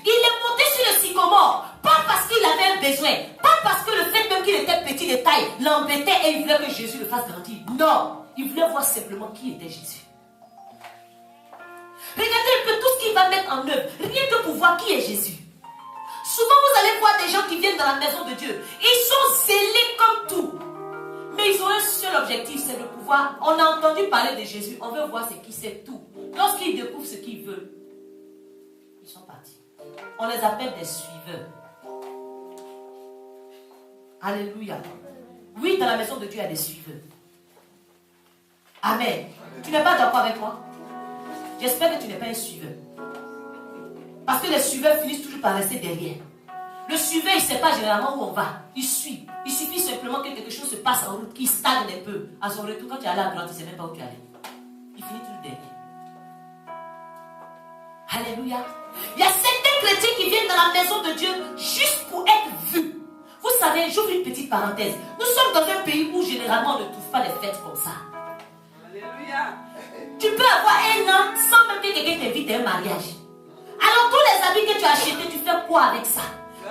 il est monté sur le sycomore, pas parce qu'il avait un besoin, pas parce que le fait même qu'il était petit de taille l'embêtait et il voulait que Jésus le fasse grandir. Non, il voulait voir simplement qui était Jésus. Regardez un peu tout ce qu'il va mettre en œuvre, rien que pour voir qui est Jésus. Souvent vous allez voir des gens qui viennent dans la maison de Dieu, ils sont zélés comme tout, mais ils ont un seul objectif, c'est de pouvoir. On a entendu parler de Jésus, on veut voir ce qui c'est tout. Lorsqu'ils découvrent ce qu'ils veulent, ils sont partis. On les appelle des suiveurs. Alléluia. Oui, dans la maison de Dieu, il y a des suiveurs. Amen. Tu n'es pas d'accord avec moi? J'espère que tu n'es pas un suiveur. Parce que les suiveurs finissent toujours par rester derrière. Le suiveur, il ne sait pas généralement où on va. Il suit. Il suffit simplement que quelque chose se passe en route, qu'il stagne un peu. À son retour, quand tu es allé à droite, il ne sait même pas où tu es allé. Il finit toujours derrière. Alléluia. Il y a certains chrétiens qui viennent dans la maison de Dieu juste pour être vus. Vous savez, j'ouvre une petite parenthèse. Nous sommes dans un pays où généralement on ne trouve pas les fêtes comme ça. Alléluia. Tu peux avoir un an sans même que quelqu'un t'invite à un mariage. Alors tous les habits que tu as achetés, tu fais quoi avec ça?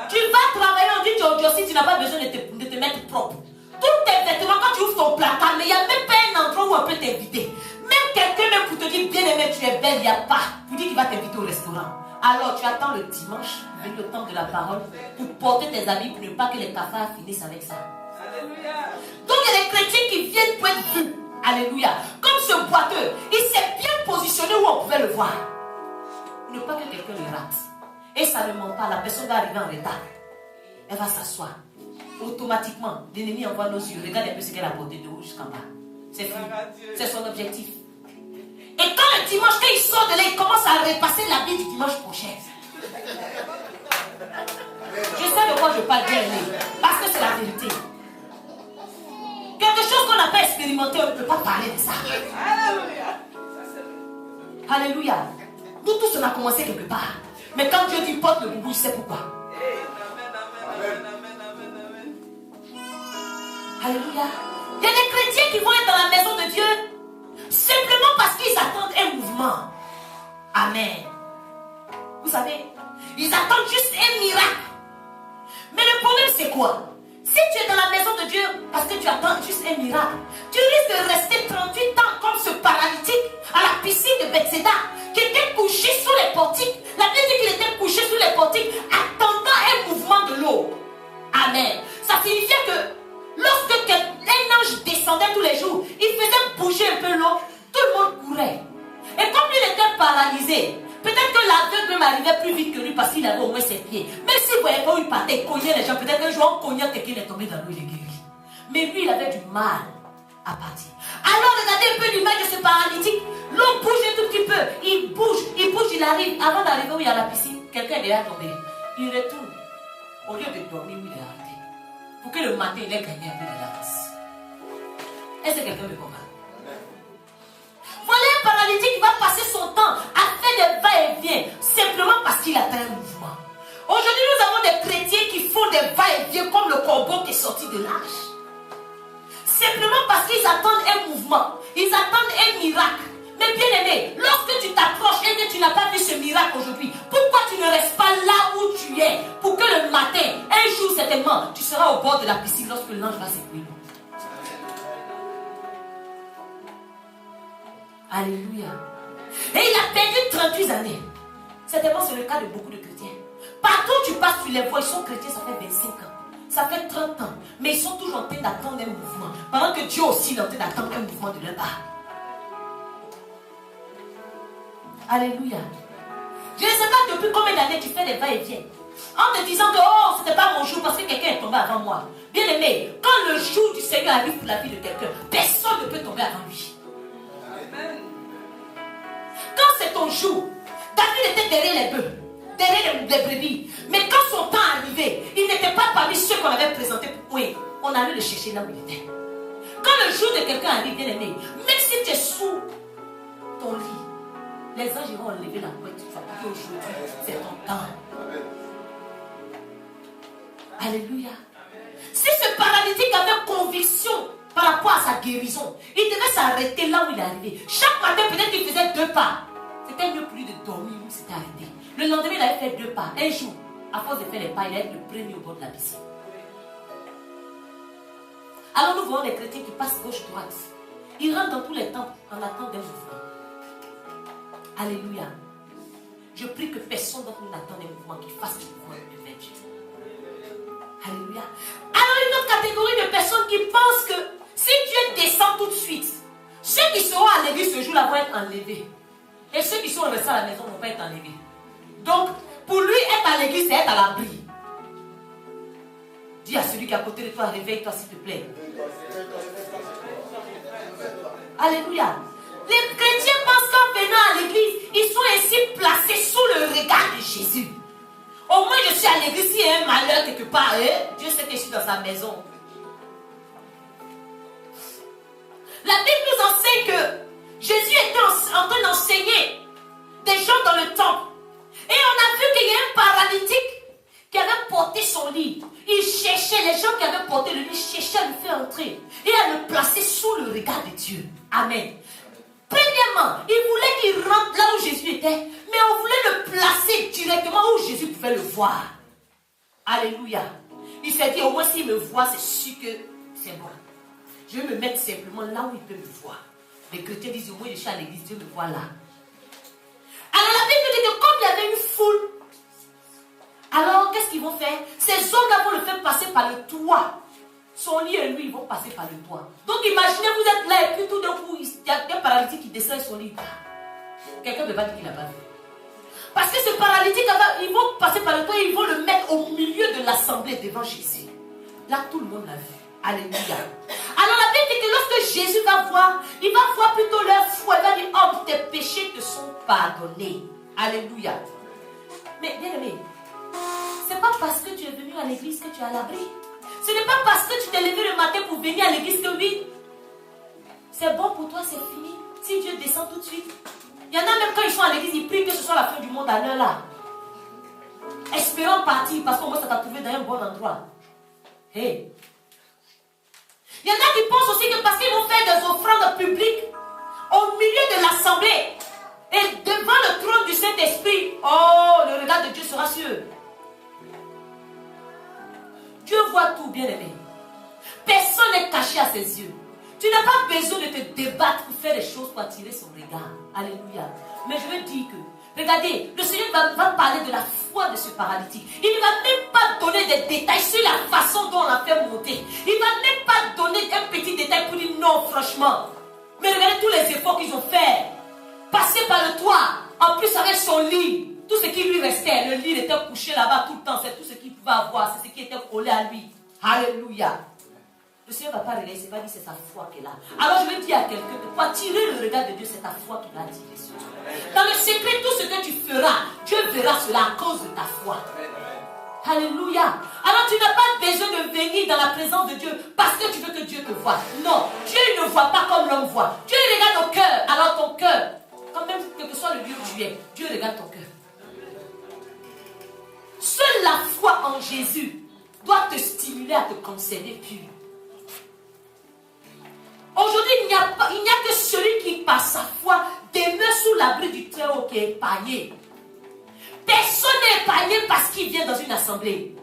Tu vas travailler, on dit aujourd'hui, tu n'as pas besoin de te mettre propre. Tous tes vêtements, quand tu ouvres ton placard, mais il n'y a même pas un endroit où on peut t'inviter. Même quelqu'un même pour te dire, bien aimé, tu es belle, il n'y a pas. Pour dire qu'il va t'inviter au restaurant. Alors tu attends le dimanche, le temps de la parole, pour porter tes habits pour ne pas que les cafards finissent avec ça. Alléluia. Donc il y a des chrétiens qui viennent pour être vus. Alléluia. Comme ce boiteux, il s'est bien positionné où on pouvait le voir. Ne pas que quelqu'un le rate. Et ça ne ment pas, la personne va arriver en retard. Elle va s'asseoir. Automatiquement, l'ennemi envoie nos yeux. Regarde un peu ce qu'elle a porté de haut jusqu'en bas. C'est fini. C'est son objectif. Et quand le dimanche, quand il sort de là, il commence à repasser l'habit du dimanche prochain. Je sais de quoi je parle bien, parce que c'est la vérité. Quelque chose qu'on n'a pas expérimenté, on ne peut pas parler de ça. Alléluia. Nous tous, on a commencé quelque part. Mais quand Dieu dit porte le boubou, il sait pourquoi. Alléluia. Il y a des chrétiens qui vont être dans la maison de Dieu simplement parce qu'ils attendent un mouvement. Amen. Vous savez, ils attendent juste un miracle. Mais le problème c'est quoi? Si tu es dans la maison de Dieu parce que tu attends juste un miracle, tu risques de rester 38 ans comme ce paralytique à la piscine de Bethséda qui était couché sous les portiques. La Bible dit qu'il était couché sous les portiques attendant un mouvement de l'eau. Amen. Ça signifiait que lorsque un ange descendait tous les jours, il faisait bouger un peu l'eau, tout le monde courait. Et comme il était paralysé, peut-être que l'aveugle m'arrivait plus vite que lui parce qu'il avait au moins ses pieds. Même s'il ne voyait pas où il partait, il cognait les gens. Peut-être qu'un jour, en cognant quelqu'un, est tombé dans l'eau, il est guéri. Mais lui, il avait du mal à partir. Alors, regardez un peu l'image de ce paralytique. L'eau bouge un tout petit peu. Il bouge, il arrive. Avant d'arriver où il y a la piscine, quelqu'un est déjà tombé. Il retourne. Au lieu de dormir où il est arrêté. Pour que le matin, il ait gagné un peu de l'avance. Est-ce que quelqu'un me comprend? Voilà un paralytique qui va passer son temps à faire des va-et-vient simplement parce qu'il attend un mouvement. Aujourd'hui, nous avons des chrétiens qui font des va-et-vient comme le corbeau qui est sorti de l'arche. Simplement parce qu'ils attendent un mouvement. Ils attendent un miracle. Mais bien aimé, lorsque tu t'approches et que tu n'as pas vu ce miracle aujourd'hui, pourquoi tu ne restes pas là où tu es pour que le matin, un jour certainement, tu seras au bord de la piscine lorsque l'ange va s'écouler. Alléluia. Et il a perdu 38 années. Certainement, c'est le cas de beaucoup de chrétiens. Partout où tu passes, tu les vois, ils sont chrétiens, ça fait 25 ans. Ça fait 30 ans. Mais ils sont toujours en train d'attendre un mouvement. Pendant que Dieu aussi est en train d'attendre un mouvement de leur part. Alléluia. Je ne sais pas depuis combien d'années tu fais des va-et-vient. En te disant que oh, c'était pas mon jour parce que quelqu'un est tombé avant moi. Bien aimé, quand le jour du Seigneur arrive pour la vie de quelqu'un, personne ne peut tomber avant lui. Quand c'est ton jour, David était derrière les bœufs, derrière les brebis. Mais quand son temps arrivait, il n'était pas parmi ceux qu'on avait présentés. Oui, on allait le chercher là où il était. Quand le jour de quelqu'un arrive, bien aimé, même si tu es sous ton lit, les anges iront enlever la couette. Tu vas dire aujourd'hui, c'est ton temps. Alléluia. Si ce paralytique avait conviction par rapport à sa guérison, il devait s'arrêter là où il est arrivé. Chaque matin, peut-être qu'il faisait 2 pas. C'était mieux pour lui de dormir où il s'était arrêté. Le lendemain, il avait fait 2 pas. Un jour, à force de faire les pas, il est le premier au bord de la piscine. Alors nous voyons des chrétiens qui passent gauche-droite. Ils rentrent dans tous les temples en attendant d'un mouvement. Alléluia. Je prie que personne d'entre nous n'attende un mouvement qui fasse du mouvement de Dieu. Alléluia. Alors une autre catégorie de personnes qui pensent que si Dieu descend tout de suite, ceux qui seront à l'église ce jour-là vont être enlevés. Et ceux qui sont restés à la maison ne vont pas être enlevés. Donc, pour lui, être à l'église, c'est être à l'abri. Dis à celui qui est à côté de toi, réveille-toi s'il te plaît. Alléluia. Les chrétiens pensent qu'en venant à l'église, ils sont ainsi placés sous le regard de Jésus. Au moins, je suis à l'église, s'il y a un malheur quelque part, Dieu sait que je suis dans sa maison. La Bible nous enseigne que Jésus était en train d'enseigner des gens dans le temple. Et on a vu qu'il y a un paralytique qui avait porté son lit. Il cherchait, les gens qui avaient porté le lit cherchaient à le faire entrer et à le placer sous le regard de Dieu. Amen. Premièrement, il voulait qu'il rentre là où Jésus était, mais on voulait le placer directement où Jésus pouvait le voir. Alléluia. Il s'est dit, au moins s'il me voit, c'est sûr que c'est bon. Je vais me mettre simplement là où il peut me voir. Les chrétiens disent, au moins je suis à l'église, Dieu me voit là. Alors la Bible dit que comme il y avait une foule, alors qu'est-ce qu'ils vont faire? Ces hommes-là vont le faire passer par le toit. Son lit et lui, ils vont passer par le toit. Donc imaginez, vous êtes là et puis tout d'un coup, il y a un paralytique qui descend son lit. Quelqu'un ne peut pas dire qu'il n'a pas vu. Parce que ce paralytique, ils vont passer par le toit et ils vont le mettre au milieu de l'assemblée devant Jésus. Là, tout le monde l'a vu. Alléluia. Alors la Bible dit que lorsque Jésus va voir, il va voir plutôt leur foi. Il va dire, oh, tes péchés te sont pardonnés. Alléluia. Mais bien aimé, c'est pas parce que tu es venu à l'église que tu es à l'abri. Ce n'est pas parce que tu t'es levé le matin pour venir à l'église que oui, c'est bon pour toi, c'est fini. Si Dieu descend tout de suite. Il y en a même quand ils sont à l'église, ils prient que ce soit la fin du monde à l'heure là. Espérant partir parce qu'au moins ça t'a trouvé dans un bon endroit. Hey. Il y en a qui pensent aussi que parce qu'ils vont faire des offrandes publiques au milieu de l'assemblée, Et devant le trône du Saint-Esprit, oh, le regard de Dieu sera sur eux. Dieu voit tout, bien aimé. Personne n'est caché à ses yeux. Tu n'as pas besoin de te débattre pour faire des choses pour attirer son regard. Alléluia. Mais je veux dire que, regardez, le Seigneur va parler de la foi de ce paralytique. Il ne va même pas donner des détails sur la façon dont on l'a fait monter. Il ne va même pas donner un petit détail pour dire non, franchement. Mais regardez tous les efforts qu'ils ont fait. Passer par le toit, en plus avec son lit. Tout ce qui lui restait, le lit il était couché là-bas tout le temps. C'est tout ce qu'il pouvait avoir, c'est ce qui était collé à lui. Alléluia. Le Seigneur ne va pas regarder, c'est pas dit c'est sa foi qu'elle a. Alors je vais dire à quelqu'un que pour attirer le regard de Dieu, c'est ta foi qui va attirer sur toi. Dans le secret, tout ce que tu feras, Dieu verra cela à cause de ta foi. Alléluia. Alors tu n'as pas besoin de venir dans la présence de Dieu parce que tu veux que Dieu te voie. Non, Dieu ne voit pas comme l'homme voit. Dieu regarde au cœur. Alors ton cœur, quand même quel que soit le lieu où tu es, Dieu regarde ton cœur. Seule la foi en Jésus doit te stimuler à te conserver pur. Aujourd'hui, il n'y a que celui qui, par sa foi, demeure sous l'abri du Très-Haut qui est épargné. Personne n'est épargné parce qu'il vient dans une assemblée.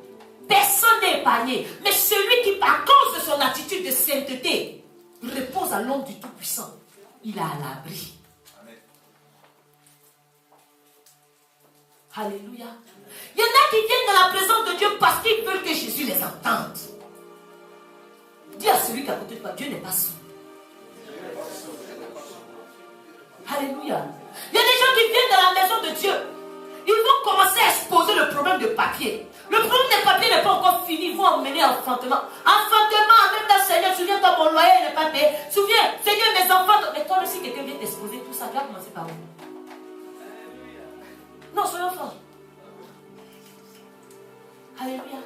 Personne n'est épargné. Mais celui qui, par cause de son attitude de sainteté, repose à l'ombre du Tout-Puissant, il est à l'abri. Alléluia. Il y en a qui viennent dans la présence de Dieu parce qu'ils veulent que Jésus les entende. Dis à celui qui est à côté de toi, Dieu n'est pas sourd. Alléluia. Il y a des gens qui viennent dans la maison de Dieu. Ils vont commencer à exposer le problème de papier. Le problème des papiers n'est pas encore fini. Ils vont emmener enfantement. Enfantement, même dans Seigneur, souviens-toi, mon loyer n'est pas payé. Souviens, Seigneur, mes enfants. Mais toi aussi, quelqu'un vient t'exposer tout ça. Tu vas commencer par où? Non, soyons forts. Alléluia.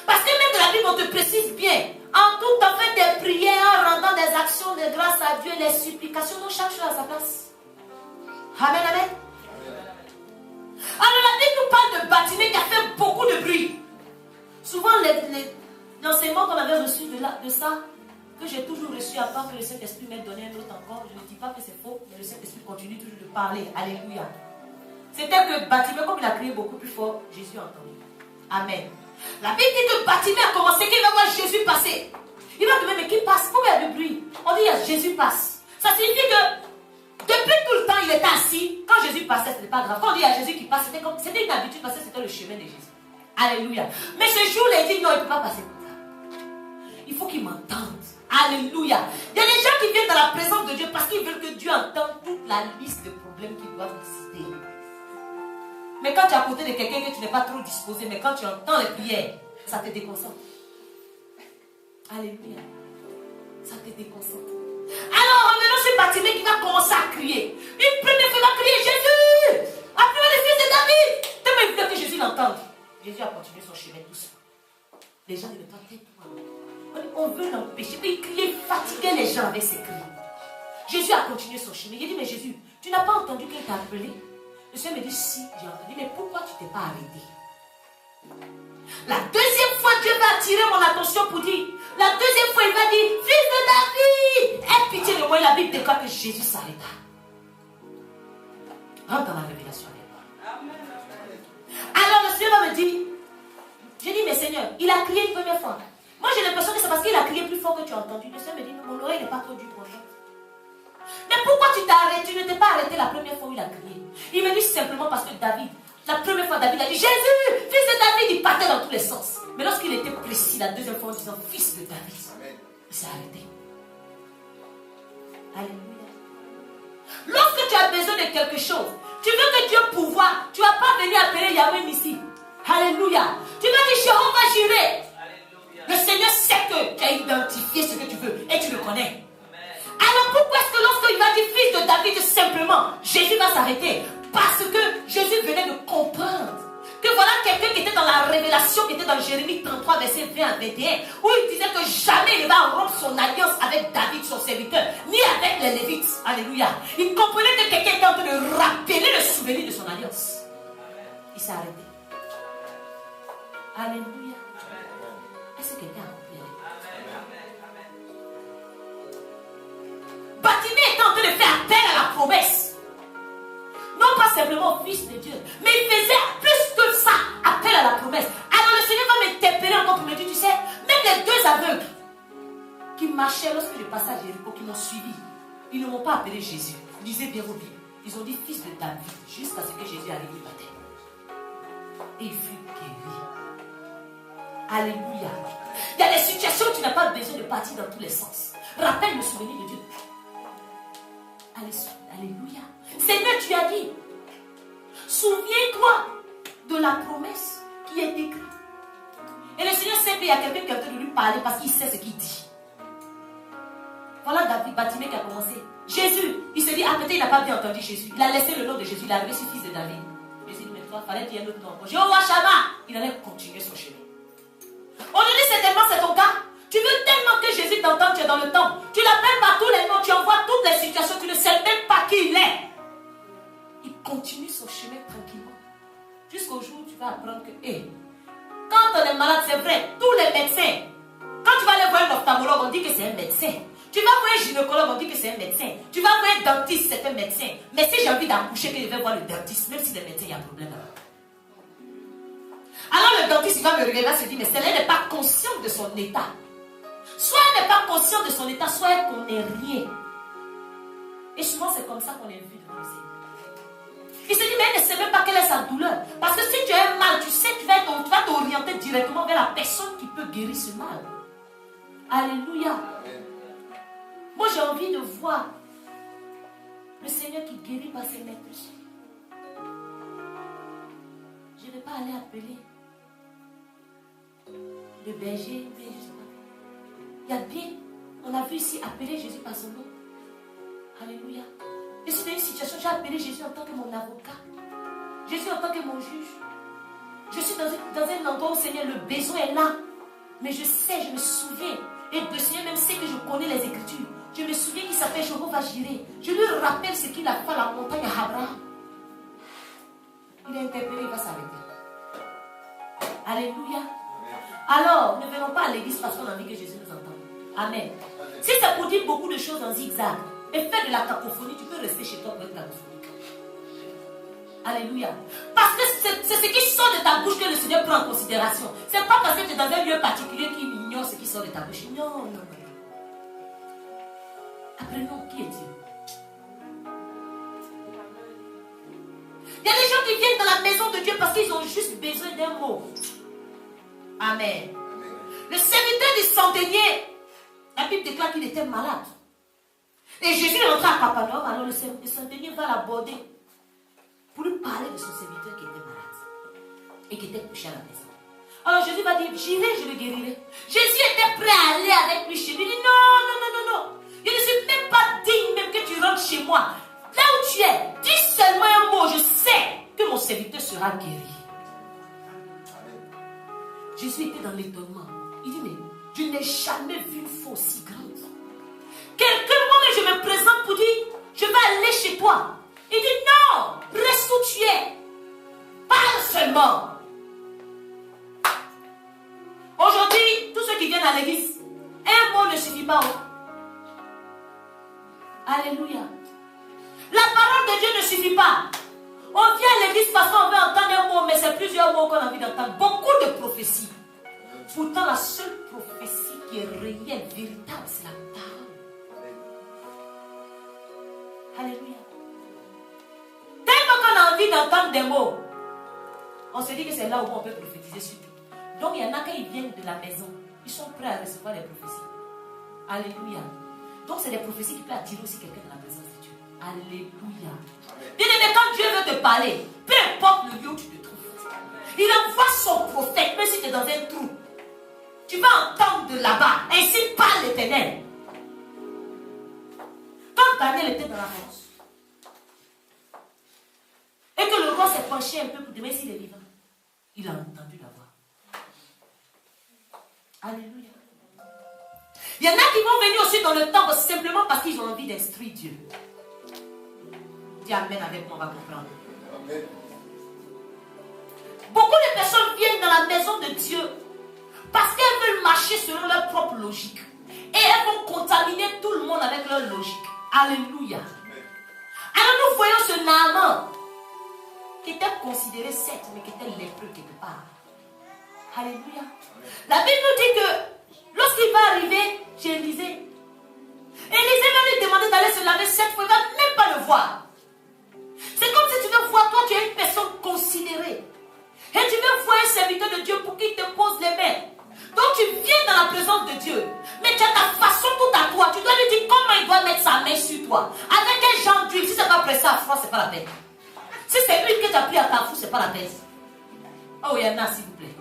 Parce que même de la Bible, on te précise bien. En tout temps, faites des prières, en rendant des actions de grâce à Dieu, les supplications, donc chaque chose à sa place. Amen, amen. Alors la Bible nous parle de Bartimée qui a fait beaucoup de bruit. Souvent, l'enseignement qu'on avait reçu de ça, que j'ai toujours reçu, à part que le Saint-Esprit m'ait donné un autre encore, je ne dis pas que c'est faux, mais le Saint-Esprit continue toujours de parler. Alléluia. C'était que Bartimée, comme il a crié beaucoup plus fort, Jésus a entendu. Amen. La Bible dit que Bartimée a commencé, qu'il va voir Jésus passer. Il va demander, mais qui passe? Pourquoi il y a du bruit? On dit, Jésus passe. Ça signifie que depuis tout le temps, il était assis. Quand Jésus passait, ce n'était pas grave. Quand on dit, il y a Jésus qui passe, c'était une habitude parce que c'était le chemin de Jésus. Alléluia. Mais ce jour-là, il dit, non, il ne peut pas passer comme ça. Il faut qu'il m'entende. Alléluia. Il y a des gens qui viennent dans la présence de Dieu parce qu'ils veulent que Dieu entende toute la liste de problèmes qu'ils doivent citer. Mais quand tu es à côté de quelqu'un que tu n'es pas trop disposé, mais quand tu entends les prières, ça te déconcentre. Alléluia. Ça te déconcentre. Alors, revenons sur Bartimée qui va commencer à crier. Une première fois, il va crier Jésus! Appelez le fils de David! Tellement il voulait que Jésus l'entende. Jésus a continué son chemin doucement. Les gens ne le tentaient pas. On veut l'empêcher. Mais il criait, il fatiguait les gens avec ses cris. Jésus a continué son chemin. Il a dit, mais Jésus, tu n'as pas entendu qu'il t'a appelé? Le Seigneur me dit, si, j'ai entendu, mais pourquoi tu ne t'es pas arrêté? La deuxième fois, Dieu va attirer mon attention pour dire, la deuxième fois, il va dire, fils de David, aie pitié de moi. La Bible déclare que Jésus s'arrêta. Rentre dans la révélation avec moi. Alors le Seigneur va me dire, je dis, mais Seigneur, il a crié une première fois. Moi, j'ai l'impression que c'est parce qu'il a crié plus fort que tu as entendu. Le Seigneur me dit, mon oreille n'est pas trop dure pour toi. Mais pourquoi tu t'es arrêté? Tu ne t'es pas arrêté la première fois où il a crié. Il me dit simplement parce que David, la première fois David a dit Jésus, fils de David, il partait dans tous les sens. Mais lorsqu'il était précis la deuxième fois en disant fils de David, il s'est arrêté. Alléluia. Lorsque tu as besoin de quelque chose, tu veux que Dieu pourvoie, tu ne vas pas venir appeler Yahweh ici. Alléluia. Tu vas dire Jéhovah Jireh. Le Seigneur sait que tu as identifié ce que tu veux et tu le connais. Alors pourquoi est-ce que lorsqu'il va dire fils de David, simplement, Jésus va s'arrêter? Parce que Jésus venait de comprendre que voilà quelqu'un qui était dans la révélation, qui était dans Jérémie 33, verset 20 à 21, où il disait que jamais il va rompre son alliance avec David, son serviteur, ni avec les Lévites. Alléluia. Il comprenait que quelqu'un était en train de rappeler le souvenir de son alliance. Il s'est arrêté. Alléluia. Est-ce que quelqu'un a compris? Bartimée était en train de faire appel à la simplement fils de Dieu, mais il faisait plus que ça, appel à la promesse. Alors le Seigneur va m'interpeller encore pour me dire, tu sais, même les deux aveugles qui marchaient lorsque je passais à Jéricho, qui m'ont suivi, ils ne m'ont pas appelé Jésus. Lisez bien vos Bibles. Ils ont dit fils de David, jusqu'à ce que Jésus arrive du baptême. Et il fut guéri. Alléluia. Il y a des situations où tu n'as pas besoin de partir dans tous les sens. Rappelle le souvenir de Dieu. Alléluia. Seigneur, tu as dit, souviens-toi de la promesse qui est écrite. Et le Seigneur sait qu'il y a quelqu'un qui est en train de lui parler parce qu'il sait ce qu'il dit. Voilà David, Batimée qui a commencé. Jésus, il s'est dit, ah peut-être il n'a pas bien entendu Jésus. Il a laissé le nom de Jésus, il est arrivé sur fils de David. Jésus dit, mais toi, il fallait dire un autre nom. Jéhovah Shammah, il allait continuer son chemin. Aujourd'hui, certainement, c'est ton cas. Tu veux tellement que Jésus t'entende, tu es dans le temple. Tu l'appelles par tous les noms, tu envoies toutes les situations, tu ne sais même pas qui il est. Il continue son chemin tranquillement. Jusqu'au jour où tu vas apprendre que, quand on est malade, c'est vrai, tous les médecins, quand tu vas aller voir un ophtalmologue, on dit que c'est un médecin. Tu vas voir un gynécologue, on dit que c'est un médecin. Tu vas voir un dentiste, c'est un médecin. Mais si j'ai envie d'accoucher, que je vais voir le dentiste, même si les médecins, il y a un problème là. Alors le dentiste, il va me regarder, il va se dire, mais celle-là n'est pas consciente de son état. Soit elle n'est pas consciente de son état, soit elle ne connaît rien. Et souvent, c'est comme ça qu'on est vu devant le Seigneur. Il se dit, mais elle ne sait même pas quelle est sa douleur. Parce que si tu as un mal, tu sais, tu vas t'orienter directement vers la personne qui peut guérir ce mal. Alléluia. Moi, j'ai envie de voir le Seigneur qui guérit par ses mains touchées. Je ne vais pas aller appeler le berger, mais je sais pas. Il y a bien, on a vu ici appeler Jésus par son nom. Alléluia. Je suis dans une situation, j'ai appelé Jésus en tant que mon avocat. Jésus en tant que mon juge. Je suis dans un endroit où, Seigneur, le besoin est là. Mais je sais, je me souviens. Et le Seigneur même sait que je connais les Écritures. Je me souviens qu'il s'appelle Jéhovah Jireh. Je lui rappelle ce qu'il a fait à la montagne à Abraham. Il est interpellé, il va s'arrêter. Alléluia. Alors, ne venons pas à l'église parce qu'on a envie que Jésus nous entende. Amen. Si c'est pour dire beaucoup de choses en zigzag et faire de la cacophonie, tu peux rester chez toi pour être cacophonique. Alléluia. Parce que c'est ce qui sort de ta bouche que le Seigneur prend en considération. C'est pas parce que tu es dans un lieu particulier qu'il ignore ce qui sort de ta bouche. Non. Apprenons qui est Dieu. Il y a des gens qui viennent dans la maison de Dieu parce qu'ils ont juste besoin d'un mot. Amen. Le serviteur du centenier, la Bible déclare qu'il était malade. Et Jésus est rentré à Capernaum, alors le centenier va l'aborder pour lui parler de son serviteur qui était malade et qui était couché à la maison. Alors Jésus va dire, j'irai, je le guérirai. Jésus était prêt à aller avec lui chez lui. Il dit, non. Je ne suis même pas digne même que tu rentres chez moi. Là où tu es, dis seulement un mot, je sais que mon serviteur sera guéri. Jésus était dans l'étonnement. Il dit, mais je n'ai jamais vu une foi aussi grande. Quelqu'un, moi, je me présente pour dire, je vais aller chez toi. Il dit, non, reste où tu es. Parle seulement. Aujourd'hui, tous ceux qui viennent à l'église, un mot ne suffit pas. Alléluia. La parole de Dieu ne suffit pas. On vient à l'église parce qu'on veut entendre un mot, mais c'est plusieurs mots qu'on a envie d'entendre. Beaucoup de prophéties. Pourtant, la seule prophétie qui est réelle, véritable, c'est la parole. Alléluia. Tellement qu'on a envie d'entendre des mots, on se dit que c'est là où on peut prophétiser sur tout. Donc, il y en a quand ils viennent de la maison, ils sont prêts à recevoir les prophéties. Alléluia. Donc, c'est des prophéties qui peuvent attirer aussi quelqu'un dans la présence de Dieu. Alléluia. Bien-aimé, quand Dieu veut te parler, peu importe le lieu où tu te trouves, il envoie son prophète, même si tu es dans un trou. Tu vas entendre de là-bas. Ainsi parle l'Éternel. Quand Daniel était dans la force, et que le roi s'est penché un peu pour demander s'il est vivant, il a entendu la voix. Alléluia. Il y en a qui vont venir aussi dans le temple simplement parce qu'ils ont envie d'instruire Dieu. Dis Amen avec moi, on va comprendre. Amen. Beaucoup de personnes viennent dans la maison de Dieu parce qu'elles veulent marcher selon leur propre logique. Et elles vont contaminer tout le monde avec leur logique. Alléluia. Alors nous voyons ce Naaman qui était considéré certes, mais qui était lépreux quelque part. Alléluia. La Bible nous dit que lorsqu'il va arriver chez Élisée, Élisée va lui demander d'aller se laver 7 fois, il ne va même pas le voir. C'est comme si tu veux voir, toi tu es une personne considérée. Et tu veux voir un serviteur de Dieu pour qu'il te pose les mains. Donc tu viens dans la présence de Dieu. Mais tu as ta façon tout à toi. Tu dois lui dire comment il doit mettre sa main sur toi. Avec un genre d'huile. Si c'est pas pressé à froid, c'est pas la peine. Si c'est l'huile que tu as pris à Carrefour, c'est pas la peine. Oh, il y en a, s'il vous plaît.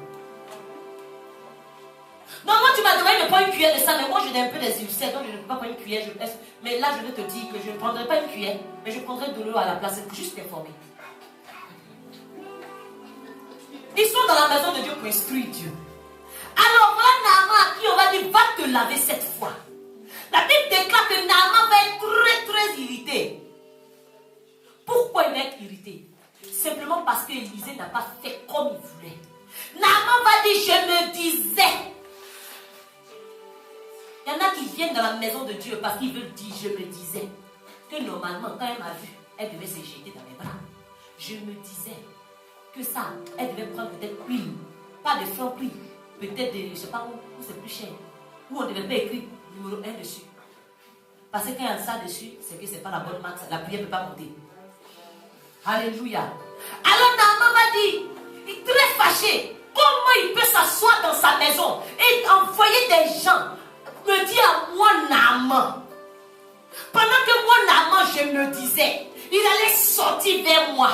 Non, moi tu m'as demandé de prendre une cuillère de ça, mais moi j'ai un peu des ulcères, donc je ne peux pas prendre une cuillère. Mais là, je vais te dire que je ne prendrai pas une cuillère, mais je prendrai de l'eau à la place, juste t'informer. Ils sont dans la maison de Dieu pour instruire Dieu. Alors voilà Naaman à qui on va dire, va te laver 7 fois. La Bible déclare que Naaman va être très très irrité. Pourquoi il va être irrité? Simplement parce que Élisée n'a pas fait comme il voulait. Naaman va dire, je me disais. Il y en a qui viennent dans la maison de Dieu parce qu'ils veulent dire, je me disais. Que normalement, quand elle m'a vu, elle devait se jeter dans mes bras. Je me disais que ça, elle devait prendre peut-être huile. Pas de franc prix. Peut-être, je ne sais pas où c'est plus cher. Où on ne devait pas écrire numéro 1 dessus. Parce que quand il y a ça dessus, c'est que ce n'est pas la bonne marque. La prière ne peut pas monter. Alléluia. Alors Naaman va dire, il est très fâché. Comment il peut s'asseoir dans sa maison et envoyer des gens me dire à moi Naaman. Pendant que moi Naaman, je me disais, il allait sortir vers moi.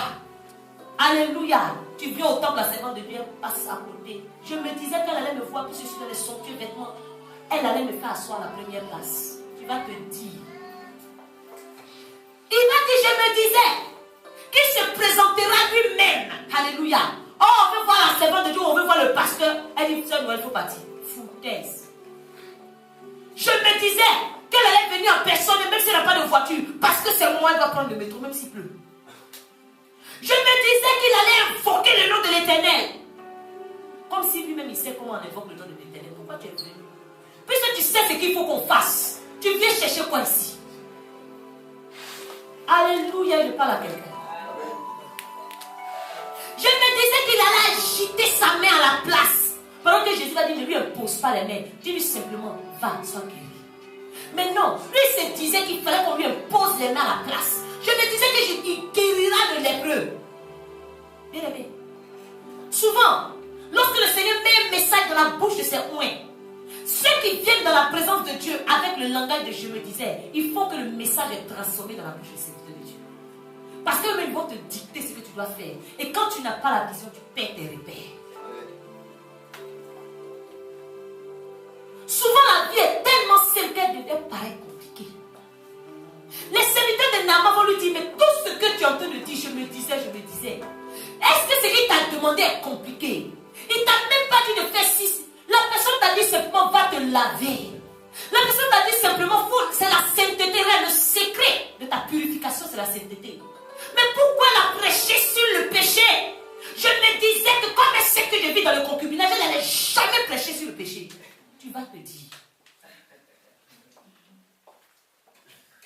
Alléluia. Tu viens au temple, la servante de Dieu passe à côté. Je me disais qu'elle allait me voir, puisque je suis dans les somptueux vêtements. Elle allait me faire asseoir à la première place. Tu vas te dire. Il va dire, je me disais qu'il se présentera lui-même. Alléluia. Oh, on veut voir la servante de Dieu, on veut voir le pasteur. Elle dit, seul, il faut partir. Foutaise. Je me disais qu'elle allait venir en personne, même s'il n'a pas de voiture. Parce que c'est moi, elle doit prendre le métro, même s'il pleut. Je me disais qu'il allait invoquer le nom de l'Éternel. Comme si lui-même il sait comment on invoque le nom de l'Éternel. Pourquoi tu es venu? Puisque tu sais ce qu'il faut qu'on fasse. Tu viens chercher quoi ici? Alléluia, il parle à quelqu'un. Je me disais qu'il allait agiter sa main à la place. Pendant que Jésus a dit, ne lui impose pas les mains. Dis-lui simplement, va, sois guéri. Mais non, lui se disait qu'il fallait qu'on lui impose les mains à la place. Je me disais qu'il guérira le lépreux. Bien aimé. Souvent, lorsque le Seigneur met un message dans la bouche de ses oints, ceux qui viennent dans la présence de Dieu avec le langage de je me disais, il faut que le message est transformé dans la bouche de serviteur de Dieu. Parce qu'ils vont te dicter ce que tu dois faire. Et quand tu n'as pas la vision, tu perds tes repères. Souvent, la vie est tellement simple qu'elle devait paraître compliquée. Les serviteurs de Naaman vont lui dire, mais tout ce que tu es en train de dire, je me disais. Est-ce que ce qu'il t'a demandé est compliqué? Il t'a même pas dit de faire 6. La personne t'a dit simplement, va te laver. La personne t'a dit simplement, c'est la sainteté. Le secret de ta purification, c'est la sainteté. Mais pourquoi la prêcher sur le péché? Je me disais que comme elle sait que je vis dans le concubinage, elle n'allait jamais prêcher sur le péché. Tu vas te dire.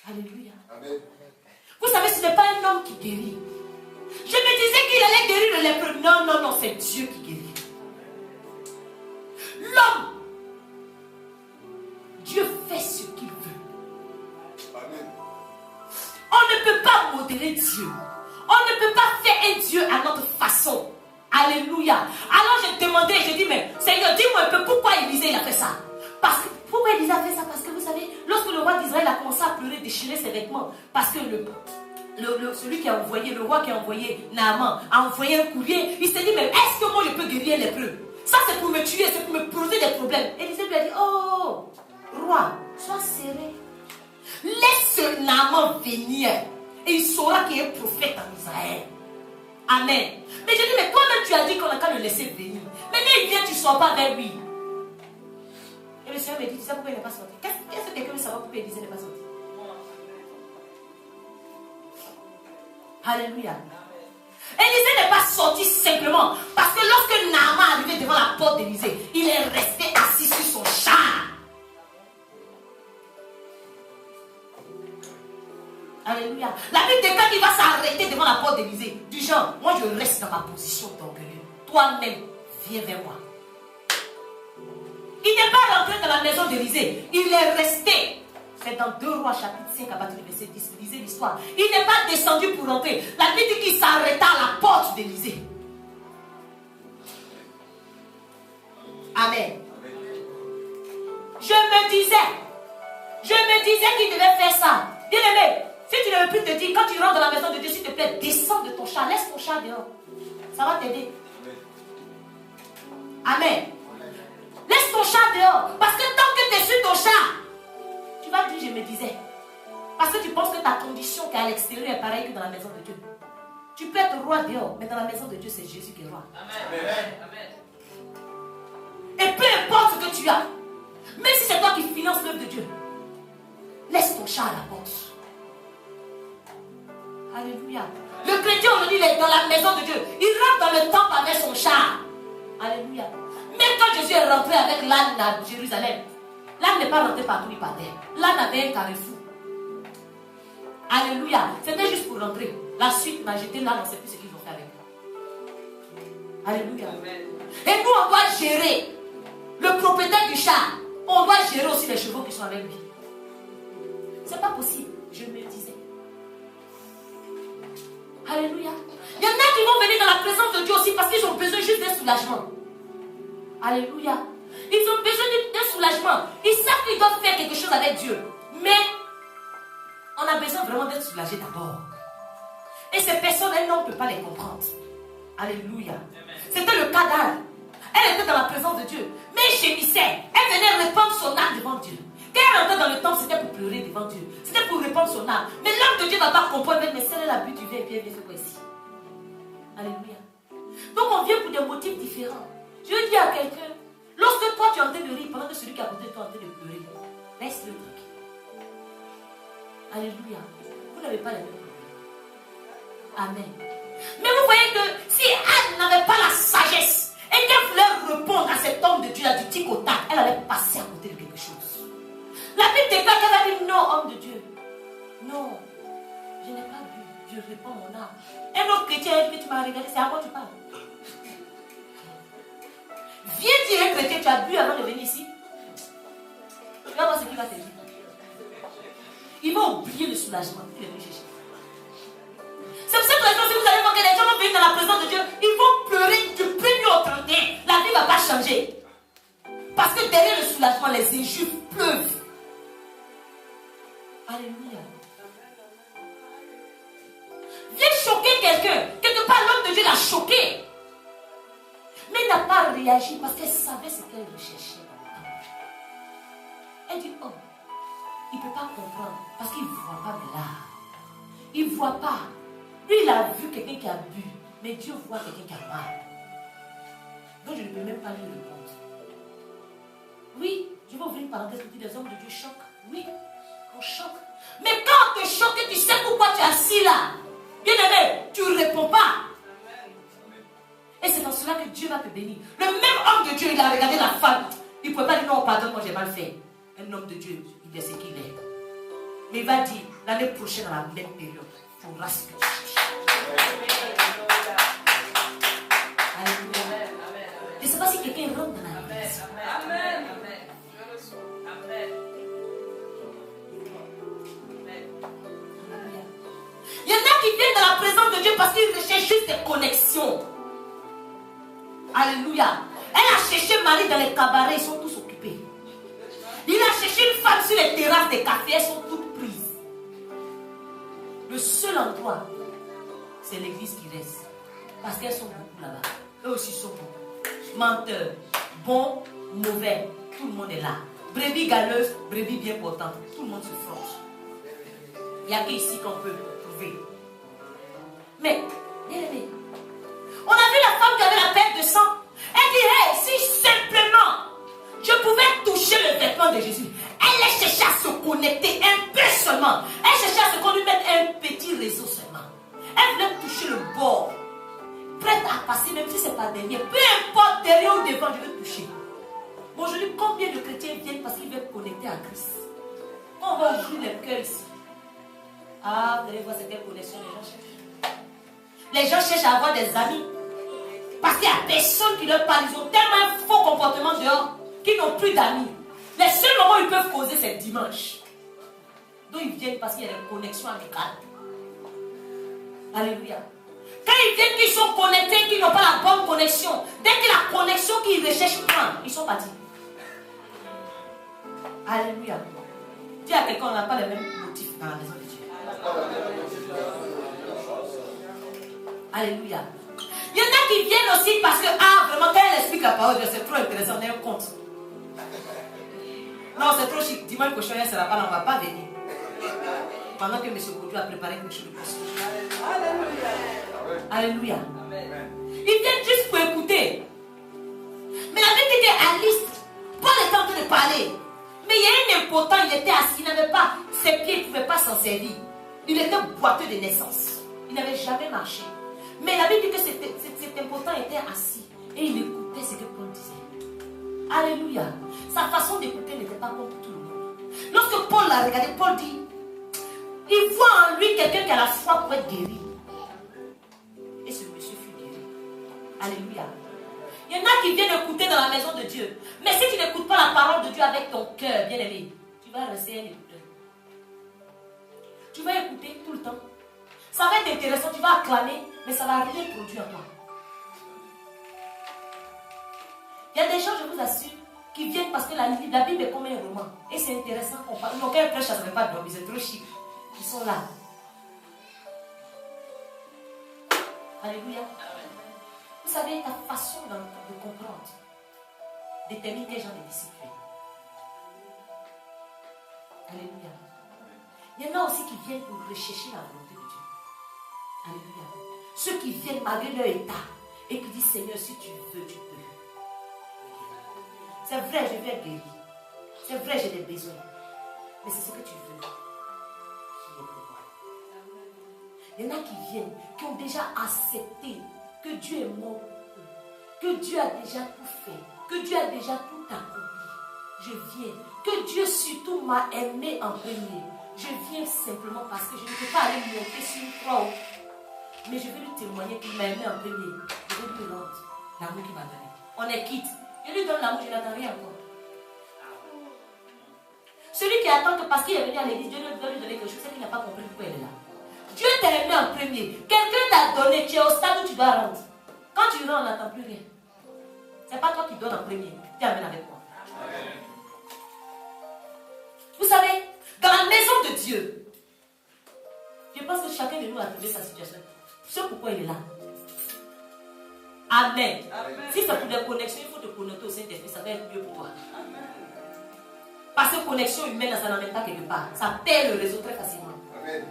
Alléluia. Amen. Vous savez, ce n'est pas un homme qui guérit. Je me disais qu'il allait guérir le lépreux. Non, c'est Dieu qui guérit. L'homme, Dieu fait ce qu'il veut. Amen. On ne peut pas modérer Dieu. On ne peut pas faire un Dieu à notre façon. Alléluia. Alors j'ai demandé, j'ai dit, mais Seigneur, dis-moi un peu pourquoi Élisée il a fait ça. Pourquoi Élisée a fait ça? Parce que vous savez, lorsque le roi d'Israël a commencé à pleurer, déchirer ses vêtements, parce que celui qui a envoyé, le roi qui a envoyé Naaman, a envoyé un courrier, il s'est dit, mais est-ce que moi je peux guérir les lépreux? Ça c'est pour me tuer, c'est pour me poser des problèmes. Élisée lui a dit, oh, roi, sois serré. Laisse Naaman venir et il saura qu'il est prophète en Israël. Amen. Mais je dis, mais toi-même tu as dit qu'on a qu'à le laisser venir. Maintenant il vient, tu ne sors pas vers lui. Et le Seigneur me dit, tu sais pourquoi il n'est pas sorti? Qu'est-ce que quelqu'un veut savoir pourquoi Élisée n'est pas sorti? Alléluia. Élisée n'est pas sorti simplement parce que lorsque Naaman est arrivé devant la porte d'Élisée, il est resté assis sur son char. Alléluia. La Bible déclare qu'il va s'arrêter devant la porte d'Élysée. Du genre, moi je reste dans ma position d'orgueilleux. Toi-même, viens vers moi. Il n'est pas rentré dans la maison d'Élysée. Il est resté. C'est dans 2 Rois chapitre 5 à partir du verset 10. Lisez l'histoire. Il n'est pas descendu pour rentrer. La Bible dit qu'il s'arrêta à la porte d'Élysée. Amen. Je me disais qu'il devait faire ça. Bien aimé, si tu ne veux plus te dire, quand tu rentres dans la maison de Dieu, s'il te plaît, descends de ton char, laisse ton char dehors. Ça va t'aider. Amen. Laisse ton char dehors. Parce que tant que tu es sur ton char, tu vas dire, je me disais. Parce que tu penses que ta condition qui est à l'extérieur est pareille que dans la maison de Dieu. Tu peux être roi dehors, mais dans la maison de Dieu, c'est Jésus qui est roi. Amen. Amen. Et peu importe ce que tu as, même si c'est toi qui finances l'œuvre de Dieu, laisse ton char à la porte. Alléluia. Le chrétien aujourd'hui, il est dans la maison de Dieu. Il rentre dans le temple avec son char. Alléluia. Même quand Jésus est rentré avec l'âne à Jérusalem, l'âne n'est pas rentré partout ni par terre. L'âne avait un carrefour. Alléluia. C'était juste pour rentrer. La suite m'a jeté l'âne, on ne sait plus ce qu'ils ont fait avec lui. Alléluia. Et nous, on doit gérer. Le propriétaire du char, on doit gérer aussi les chevaux qui sont avec lui. C'est pas possible, je me disais. Alléluia. Il y en a qui vont venir dans la présence de Dieu aussi parce qu'ils ont besoin juste d'un soulagement. Alléluia. Ils ont besoin d'un soulagement. Ils savent qu'ils doivent faire quelque chose avec Dieu. Mais on a besoin vraiment d'être soulagé d'abord. Et ces personnes, elles, on ne peut pas les comprendre. Alléluia. C'était le cas d'Anne. Elle était dans la présence de Dieu. Mais elle gémissait. Elle venait répandre son âme devant Dieu. Quand elle rentrait dans le temple, c'était pour pleurer devant Dieu. C'était pour répandre son âme. Mais l'âme de Dieu ne va pas comprendre. Mais celle est la but du vin et puis elle vient faire quoi ici? Alléluia. Donc on vient pour des motifs différents. Je veux dire à quelqu'un, lorsque toi tu es en train de rire, pendant que celui qui est à côté de toi est en train de pleurer, laisse-le tranquille. Alléluia. Vous n'avez pas les mêmes problèmes. Amen. Mais vous voyez que si Anne n'avait pas la sagesse et qu'elle voulait répondre à cet homme de Dieu là du tic au tac, elle allait passer à côté de quelque chose. La Bible déclare qu'elle a dit non, homme de Dieu. Non, je n'ai pas bu, je réponds mon âme. Un autre chrétien que tu m'as regardé, c'est à quoi tu parles? Viens dire un chrétien, tu as bu avant de venir ici. Tu vas voir ce qu'il va te dire. Il va oublier le soulagement qu'il est venu chercher. C'est pour cette raison, si vous allez voir que les gens vont venir dans la présence de Dieu, ils vont pleurer du 1er au 31. La vie ne va pas changer. Parce que derrière le soulagement, les injures pleuvent. Alléluia. Viens choquer quelqu'un. Quelque part, l'homme de Dieu l'a choqué. Mais il n'a pas réagi parce qu'elle savait ce qu'elle recherchait. Elle dit, oh, il ne peut pas comprendre parce qu'il ne voit pas de l'art. Il ne voit pas. Lui, il a vu quelqu'un qui a bu, mais Dieu voit quelqu'un qui a mal. Donc, je ne peux même pas lui répondre. Oui, je vais ouvrir une parenthèse pour dire des hommes de Dieu choquent. Oui, on choque. Mais quand on te choque, tu sais pourquoi tu es assis là. Bien aimé, tu ne réponds pas. Et c'est dans cela que Dieu va te bénir. Le même homme de Dieu, il a regardé la femme. Il ne pouvait pas dire non, pardonne, moi j'ai mal fait. Un homme de Dieu, il est ce qu'il est. Mais il va dire, l'année prochaine, dans la même période, tu auras ce que tu cherches. Alléluia. Je ne sais pas si quelqu'un rentre dans la vie. Amen. Amen. Il y en a qui viennent dans la présence de Dieu parce qu'ils recherchent juste des connexions. Alléluia. Elle a cherché Marie dans les cabarets, ils sont tous occupés. Il a cherché une femme sur les terrasses des cafés, elles sont toutes prises. Le seul endroit, c'est l'église qui reste. Parce qu'elles sont beaucoup là-bas. Eux aussi sont beaucoup. Menteurs, bons, mauvais, tout le monde est là. Brebis galeuses, brebis bien portantes, tout le monde se frotte. Il n'y a qu'ici qu'on peut trouver. Mais, bien aimé, on a vu la femme qui avait la perte de sang. Elle dit, hey, si simplement je pouvais toucher le vêtement de Jésus. Elle a cherché à se connecter un peu seulement. Elle cherchait à ce qu'on lui mette un petit réseau seulement. Elle voulait toucher le bord. Prête à passer, même si ce n'est pas derrière. Peu importe, derrière ou devant, je veux toucher. Bon, je dis, combien de chrétiens viennent parce qu'ils veulent connecter à Christ? On va ouvrir les cœurs ici. Ah, vous allez voir cette connexion, les gens cherchent. Les gens cherchent à avoir des amis. Parce qu'il n'y a personne qui leur parle. Ils ont tellement un faux comportement dehors qu'ils n'ont plus d'amis. Les seuls moments où ils peuvent causer, c'est dimanche. Donc ils viennent parce qu'il y a des connexions amicales. Alléluia. Quand ils viennent qu'ils sont connectés, qu'ils n'ont pas la bonne connexion, dès que la connexion qu'ils recherchent prend, ils sont partis. Alléluia. Dis à quelqu'un, on n'a pas les mêmes motifs dans la maison de Dieu. Alléluia. Il y en a qui viennent aussi parce que, vraiment, quand elle explique la parole de Dieu, c'est trop intéressant, on est un compte. Non, c'est trop chic. Dimanche prochain, elle ne sera pas là, on ne va pas venir. Pendant que M. Boudou a préparé quelque chose de plus. Alléluia. Ils viennent juste pour écouter. Mais la Bible dit qu'Alice, Paul était en train de parler. Mais il y a un impotent, il était assis, il n'avait pas ses pieds, il ne pouvait pas s'en servir. Il était boiteux de naissance. Il n'avait jamais marché. Mais la Bible dit que cet impotent était assis et il écoutait ce que Paul disait. Alléluia. Sa façon d'écouter n'était pas comme tout le monde. Lorsque Paul l'a regardé, Paul dit, il voit en lui quelqu'un qui a la foi pour être guéri. Et ce monsieur fut guéri. Alléluia. Il y en a qui viennent écouter dans la maison de Dieu. Mais si tu n'écoutes pas la parole de Dieu avec ton cœur, bien aimé, tu vas rester un écouteur. Tu vas écouter tout le temps. Ça va être intéressant, tu vas acclamer, mais ça ne va rien produire en toi. Il y a des gens, je vous assure, qui viennent parce que la Bible est comme un roman. Et c'est intéressant qu'on parle. Non, quand un prêche, ça ne serait pas dormir, c'est trop chic. Ils sont là. Alléluia. Vous savez, ta façon de comprendre détermine quel genre de disciple. Alléluia. Il y en a aussi qui viennent pour rechercher la volonté de Dieu. Alléluia. Ceux qui viennent malgré leur état et qui disent, Seigneur, si tu veux, tu peux. C'est vrai, je vais être guéri. C'est vrai, j'ai des besoins. Mais c'est ce que tu veux qui est pour moi. Il y en a qui viennent, qui ont déjà accepté que Dieu est mort pour eux, que Dieu a déjà tout fait, que Dieu a déjà tout accompli. Je viens, que Dieu surtout m'a aimé en premier. Je viens simplement parce que je ne peux pas aller monter sur une croix, mais je vais lui témoigner qu'il m'a aimé en premier. Je vais lui rendre l'amour qu'il m'a donné. On est quitte. Je lui donne l'amour, je n'attends rien encore. Celui qui attend que parce qu'il est venu à l'église, Dieu doit lui donner quelque chose, c'est qu'il n'a pas compris pourquoi il est là. Dieu t'a aimé en premier. Quelqu'un t'a donné, tu es au stade où tu dois rendre. Quand tu rends, on n'attend plus rien. Ce n'est pas toi qui donnes en premier. Tu amènes avec moi. Vous savez, dans la maison de Dieu, je pense que chacun de nous a trouvé sa situation. C'est pourquoi il est là. Amen. Amen. Si c'est pour des connexions, il faut te connecter au Saint-Esprit, ça va être mieux pour toi. Amen. Parce que connexion humaine, ça n'emmène pas quelque part. Ça perd le réseau très facilement. Amen.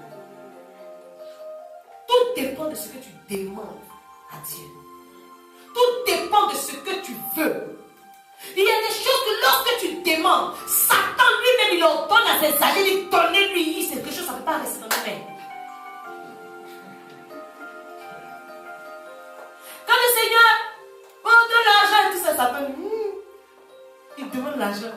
Tout dépend de ce que tu demandes à Dieu. Tout dépend de ce que tu veux. Il y a des choses que lorsque tu demandes, Satan lui-même, il ordonne à ses alliés, il donne lui quelque chose, ça ne peut pas rester dans nos mains. Quand le Seigneur donne l'argent et tout ça, ça peut... il demande l'argent.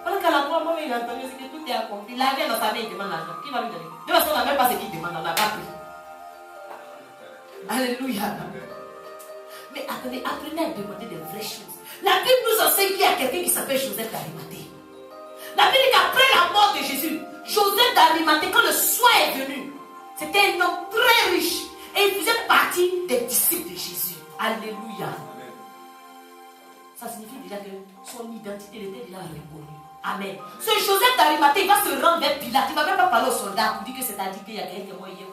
Pendant qu'à la fois, moi, il a entendu que tout est accompli. L'argent dans sa main, il demande l'argent. Qui va lui donner? De toute façon, on n'a même pas ce qu'il demande, on n'a pas pris. Alléluia. Mais attendez, apprenez à demander des vraies choses. La Bible nous enseigne qu'il y a quelqu'un qui s'appelle Joseph d'Arimathée. La Bible dit qu'après la mort de Jésus, Joseph d'Arimathée, quand le soir est venu, c'était un homme très riche. Et il faisait partie des disciples de Jésus. Alléluia. Ça signifie déjà que son identité était déjà reconnue. Amen. Ce Joseph d'Arimathée, il va se rendre vers Pilate. Il ne va même pas parler aux soldats pour dire que c'est-à-dire qu'il y a quelqu'un qui est mort hier.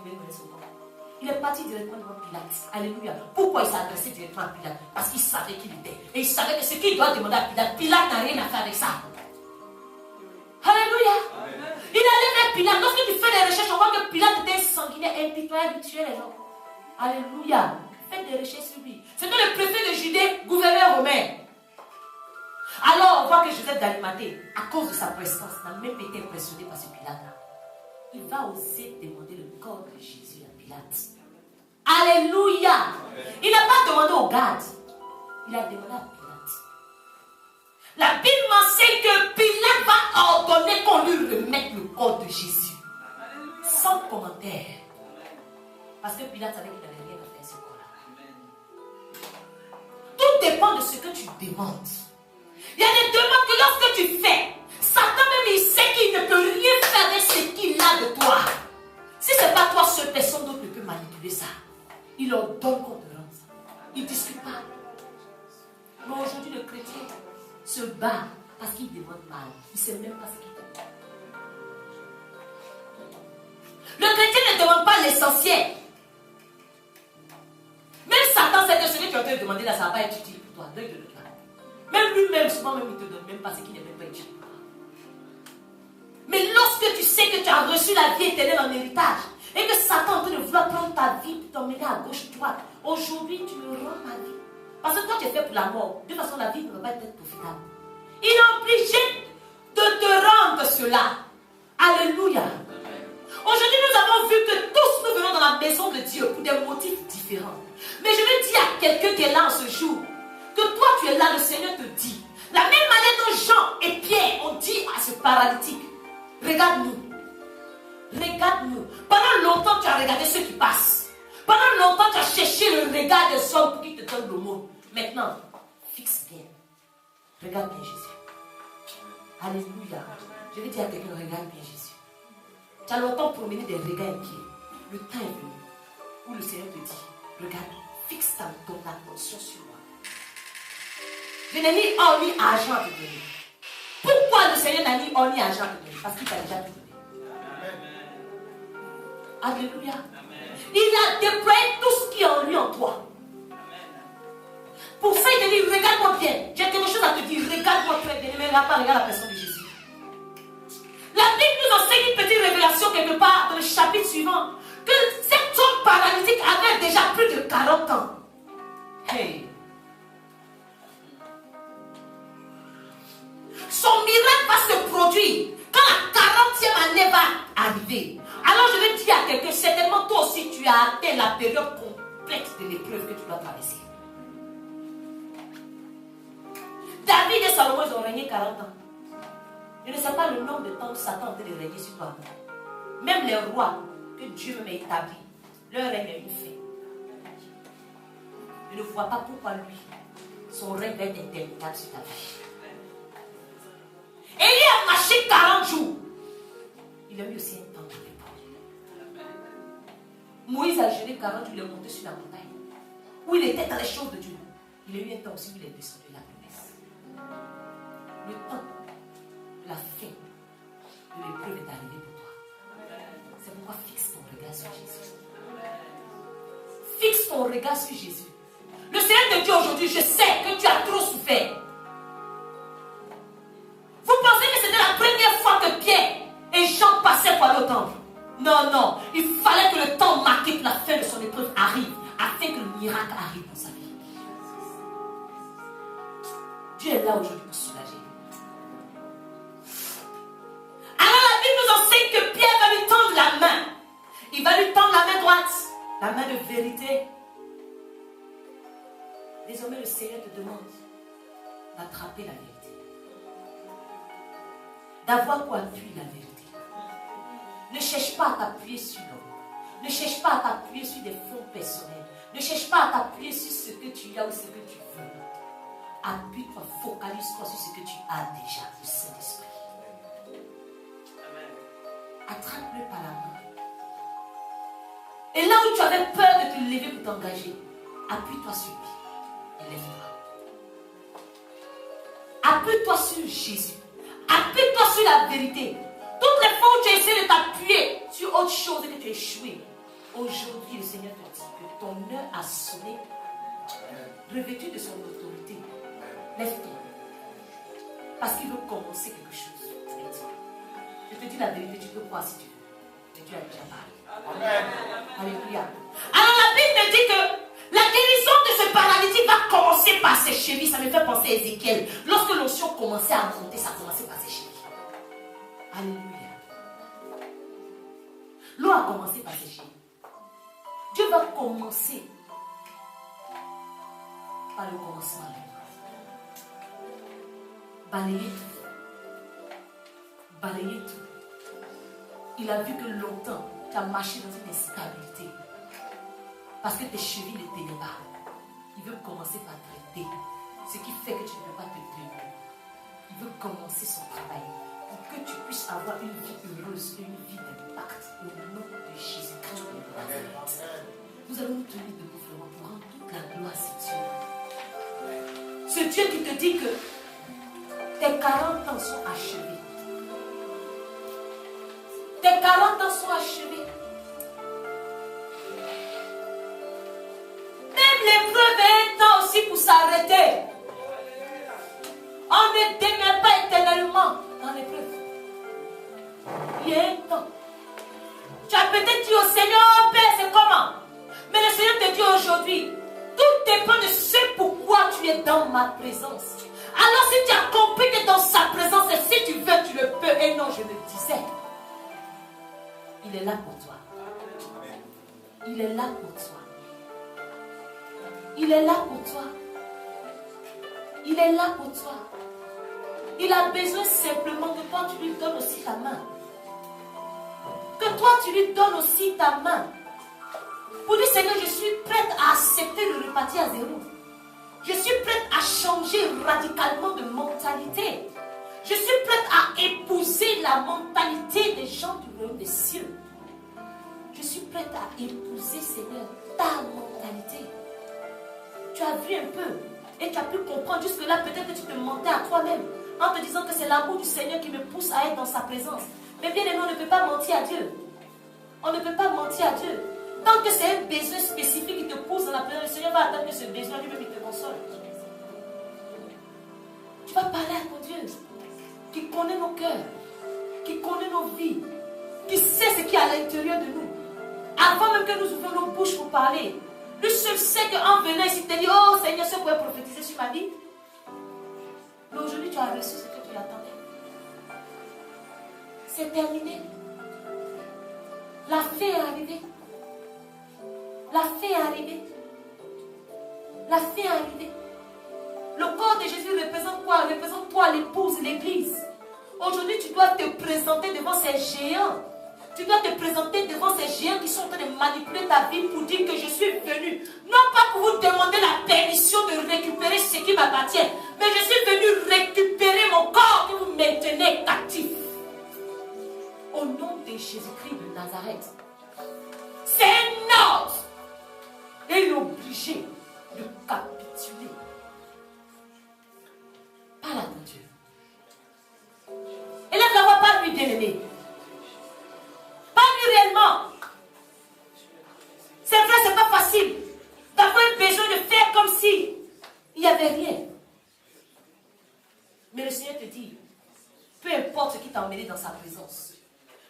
Il est parti directement devant Pilate. Alléluia. Pourquoi il s'est adressé directement à Pilate? Parce qu'il savait qui il était. Et il savait que ce qu'il doit demander à Pilate, Pilate n'a rien à faire avec ça. Alléluia. Amen. Il allait vers Pilate. Lorsque tu fais des recherches, on voit que Pilate était sanguinaire, impitoyable, il tuait les gens. Alléluia. Faites des recherches sur lui. C'était le préfet de Judée, gouverneur romain. Alors on voit que Joseph d'Arimathée, à cause de sa prestance, n'a même été impressionné par ce Pilate-là. Il va oser demander le corps de Jésus à Pilate. Alléluia. Amen. Il n'a pas demandé au garde. Il a demandé à Pilate. La Bible m'enseigne que Pilate va ordonner qu'on lui remette le corps de Jésus. Sans que Pilate savait qu'il n'avait rien à faire ce corps-là. Tout dépend de ce que tu demandes. Il y a des demandes que lorsque tu fais, Satan même il sait qu'il ne peut rien faire de ce qu'il a de toi. Si ce n'est pas toi seul, personne d'autre ne peut manipuler ça. Il leur donne qu'on te rende ça. Il ne discute pas. Mais aujourd'hui, le chrétien se bat parce qu'il demande mal. Il ne sait même pas ce qu'il demande. Le chrétien ne demande pas l'essentiel. Même Satan sait que ce que tu es en train de demander là, ça ne va pas être utile pour toi. Donc, il te le donne. Même lui-même, souvent même, il ne te donne même pas ce qui n'est même pas utile pour toi. Mais lorsque tu sais que tu as reçu la vie éternelle en héritage, et que Satan est en train de vouloir prendre ta vie pour t'emmener à gauche, droite, aujourd'hui, tu me rends ma vie. Parce que toi, tu es fait pour la mort. De toute façon, la vie ne va pas être profitable. Il est obligé de te rendre cela. Alléluia. Aujourd'hui, nous avons vu que tous nous venons dans la maison de Dieu pour des motifs différents. Mais je veux dire à quelqu'un qui est là en ce jour, que toi, tu es là, le Seigneur te dit. La même manière dont Jean et Pierre ont dit à ce paralytique, regarde-nous. Regarde-nous. Pendant longtemps, tu as regardé ceux qui passent. Pendant longtemps, tu as cherché le regard des hommes pour qu'ils te donnent le mot. Maintenant, fixe bien. Regarde bien Jésus. Alléluia. Je vais dire à quelqu'un, regarde bien Jésus. Tu as longtemps promené des regards inquiets. Le temps est venu où le Seigneur te dit, regarde, fixe ton attention sur moi. Je n'ai ni or ni argent à te donner. Pourquoi le Seigneur n'a ni or ni argent à te donner? Parce qu'il t'a déjà tout donné. Alléluia. Il a déployé tout ce qui est en lui, en toi. Pour ça, il te dit, regarde-moi bien. J'ai quelque chose à te dire. Regarde-moi très bien. Mais regarde la personne de Jésus. La Bible nous enseigne une petite révélation quelque part dans le chapitre suivant. Que cet homme paralytique avait déjà plus de 40 ans. Hey. Son miracle va se produire quand la 40e année va arriver. Alors je vais dire à quelqu'un, certainement toi aussi tu as atteint la période complète de l'épreuve que tu dois traverser. David et Salomon, ils ont régné 40 ans. Je ne sais pas le nombre de temps que Satan a de régner sur toi. Même les rois que Dieu m'a établis, leur règne a une fin. Je ne vois pas pourquoi lui, son règne va être interminable sur ta vie. Élie a marché 40 jours. Il a eu aussi un temps de repos. Moïse a géré 40 jours, il est monté sur la montagne. Où il était dans les choses de Dieu. Il a eu un temps aussi où il est descendu la promesse. Le temps de la fin de l'épreuve est arrivé pour toi. C'est pourquoi fixe ton regard sur Jésus. Fixe ton regard sur Jésus. Le Seigneur te dit aujourd'hui, je sais que tu as trop souffert. Vous pensez que c'était la première fois que Pierre et Jean passaient par le temple? Non, non. Il fallait que le temps marqué pour la fin de son épreuve arrive, afin que le miracle arrive dans sa vie. Dieu est là aujourd'hui pour soulager. Alors la Bible nous enseigne que Pierre va lui tendre la main. Il va lui tendre la main droite, la main de vérité. Désormais, le Seigneur te demande d'attraper la vérité. D'avoir pour appui la vérité. Ne cherche pas à t'appuyer sur l'homme. Ne cherche pas à t'appuyer sur des fonds personnels. Ne cherche pas à t'appuyer sur ce que tu as ou ce que tu veux. Appuie-toi, focalise-toi sur ce que tu as déjà, le Saint-Esprit. Attrape-le par la main. Et là où tu avais peur de te lever pour t'engager, appuie-toi sur lui. Et lève-toi. Appuie-toi sur Jésus. Appuie-toi sur la vérité. Toutes les fois où tu essaies de t'appuyer sur autre chose et que tu as échoué, aujourd'hui le Seigneur te dit que ton heure a sonné. Revêtu de son autorité, lève-toi. Parce qu'il veut commencer quelque chose pour toi. Je te dis la vérité, tu peux croire si tu veux. Mais Dieu a déjà parlé. Amen. Alléluia. Alors la Bible me dit que la guérison de ce paralytique va commencer par ses chevilles. Ça me fait penser à Ézéchiel. Lorsque l'onction commençait à monter, ça commençait par ses chevilles. Alléluia. L'eau a commencé par ses chevilles. Dieu va commencer par le commencement. Balayer tout. Balayer tout. Il a vu que longtemps, tu as marché dans une instabilité. Parce que tes chevilles ne tenaient pas. Il veut commencer par traiter. Ce qui fait que tu ne peux pas te tenir. Il veut commencer son travail pour que tu puisses avoir une vie heureuse, une vie d'impact au nom de Jésus-Christ. Nous allons nous tenir debout vraiment pour rendre toute la gloire à ce Dieu. Ce Dieu qui te dit que tes 40 ans sont achevés. Tes 40 ans sont achevés. Même l'épreuve est un temps aussi pour s'arrêter. On ne demeure pas éternellement dans l'épreuve. Il y a un temps. Tu as peut-être dit au Seigneur, oh Père, c'est comment? Mais le Seigneur te dit aujourd'hui, tout dépend de ce pourquoi tu es dans ma présence. Alors si tu as compris que dans sa présence, et si tu veux, tu le peux. Et non, je le disais. Il est là pour toi. Il est là pour toi. Il est là pour toi. Il est là pour toi. Il a besoin simplement que toi, tu lui donnes aussi ta main. Que toi, tu lui donnes aussi ta main. Pour dire, Seigneur, je suis prête à accepter le repartir à zéro. Je suis prête à changer radicalement de mentalité. Je suis prête à épouser la mentalité des gens du royaume des cieux. Je suis prête à épouser, Seigneur, ta mentalité. Tu as vu un peu et tu as pu comprendre jusque-là, peut-être que tu te mentais à toi-même en te disant que c'est l'amour du Seigneur qui me pousse à être dans sa présence. Mais bien aimé, on ne peut pas mentir à Dieu. On ne peut pas mentir à Dieu. Tant que c'est un besoin spécifique qui te pousse dans la présence, le Seigneur va attendre que ce besoin lui-même il te console. Tu vas parler à ton Dieu qui connaît nos cœurs, qui connaît nos vies, qui sait ce qui est à l'intérieur de nous. Avant même que nous ouvrions nos bouches pour parler, lui seul sait qu'en venant ici, tu te dis, oh Seigneur, ce pourrait prophétiser sur ma vie. Mais aujourd'hui, tu as reçu ce que tu attendais. C'est terminé. La fin est arrivée. La fin est arrivée. La fin est arrivée. Le corps de Jésus représente quoi? Représente toi, l'épouse, l'église. Aujourd'hui, tu dois te présenter devant ces géants. Tu dois te présenter devant ces géants qui sont en train de manipuler ta vie pour dire que je suis venu. Non pas pour vous demander la permission de récupérer ce qui m'appartient, mais je suis venu récupérer mon corps que vous maintenez captif. Au nom de Jésus-Christ de Nazareth. C'est un ordre. Et il est obligé de capituler. Parle à ton Dieu. Élève la voix, parle lui, bien-aimé. Parle-lui réellement. C'est vrai, c'est pas facile d'avoir besoin de faire comme si il n'y avait rien. Mais le Seigneur te dit, peu importe ce qui t'a emmené dans sa présence.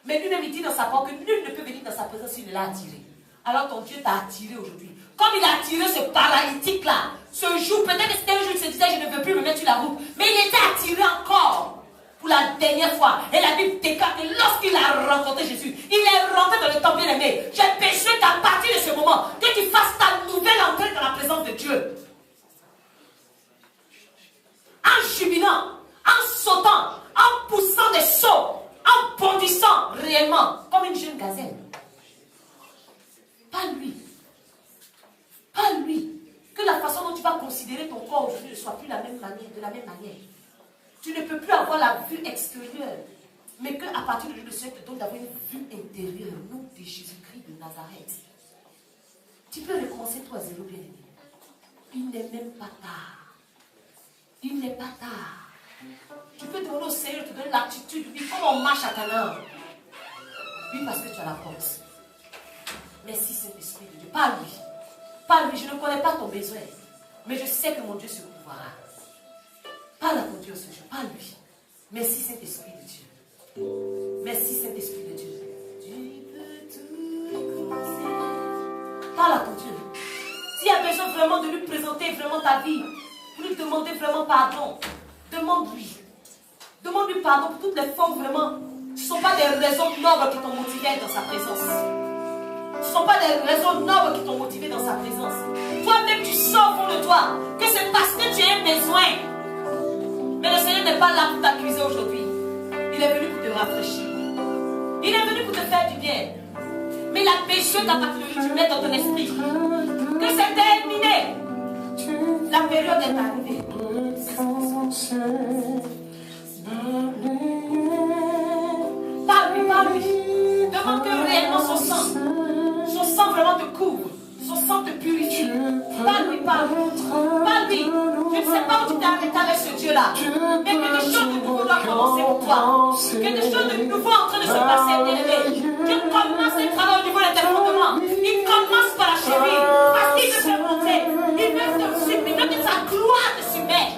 Mais lui-même, il dit dans sa parole que nul ne peut venir dans sa présence s'il ne l'a attiré. Alors ton Dieu t'a attiré aujourd'hui. Comme il a attiré ce paralytique-là, ce jour, peut-être que c'était un jour, il se disait, je ne veux plus me mettre sur la route. Mais il était attiré encore pour la dernière fois. Et la Bible déclare que lorsqu'il a rencontré Jésus, il est rentré dans le temple bien-aimé. J'ai besoin qu'à partir de ce moment, que tu fasses ta nouvelle entrée dans la présence de Dieu. En jubilant, en sautant, en poussant des sauts, en bondissant réellement, comme une jeune gazelle. Pas lui. Pas lui. Que la façon dont tu vas considérer ton corps aujourd'hui ne soit plus de la même manière. Tu ne peux plus avoir la vue extérieure. Mais qu'à partir de ce Seigneur te donne d'avoir une vue intérieure. Au nom de Jésus-Christ de Nazareth. Tu peux recommencer toi à zéro, bien aimé. Il n'est même pas tard. Il n'est pas tard. Tu peux demander au Seigneur de te donner l'attitude. Oui, comment on marche à Canaan. Oui, parce que tu as la force. Merci Saint-Esprit de Dieu. Pas lui. Pas lui. Je ne connais pas ton besoin. Mais je sais que mon Dieu se couvrira. Parle à ton Dieu ce jour. Pas lui. Merci Saint-Esprit de Dieu. Merci Saint-Esprit de Dieu. Tu peux tout commencer. Parle à ton Dieu. S'il y a besoin vraiment de lui présenter vraiment ta vie, pour lui demander vraiment pardon, demande-lui. Demande-lui pardon pour toutes les formes vraiment. Ce ne sont pas des raisons nobles qui t'ont motivé dans sa présence. Ce ne sont pas des raisons nobles qui t'ont motivé dans sa présence. Toi-même, tu sens au fond de toi que c'est parce que tu as besoin. Mais le Seigneur n'est pas là pour t'accuser aujourd'hui. Il est venu pour te rafraîchir. Il est venu pour te faire du bien. Mais la péché dans ta théorie, tu mets dans ton esprit que c'est terminé. La période est arrivée. Parle-lui. Demande que réellement son sang vraiment te couvre. Son sang te purifie. Parle-lui. Parle-lui. Je ne sais pas où tu t'es arrêté avec ce Dieu-là. Mais quelque chose de nouveau doit commencer pour toi. Quelque chose de nouveau en train de se passer, bien-aimé. Dieu commence à travailler au niveau de tes fondements. Il commence par la cheville. Parce qu'il veut te monter. Il veut te submerger. Il veut que sa gloire te submerge.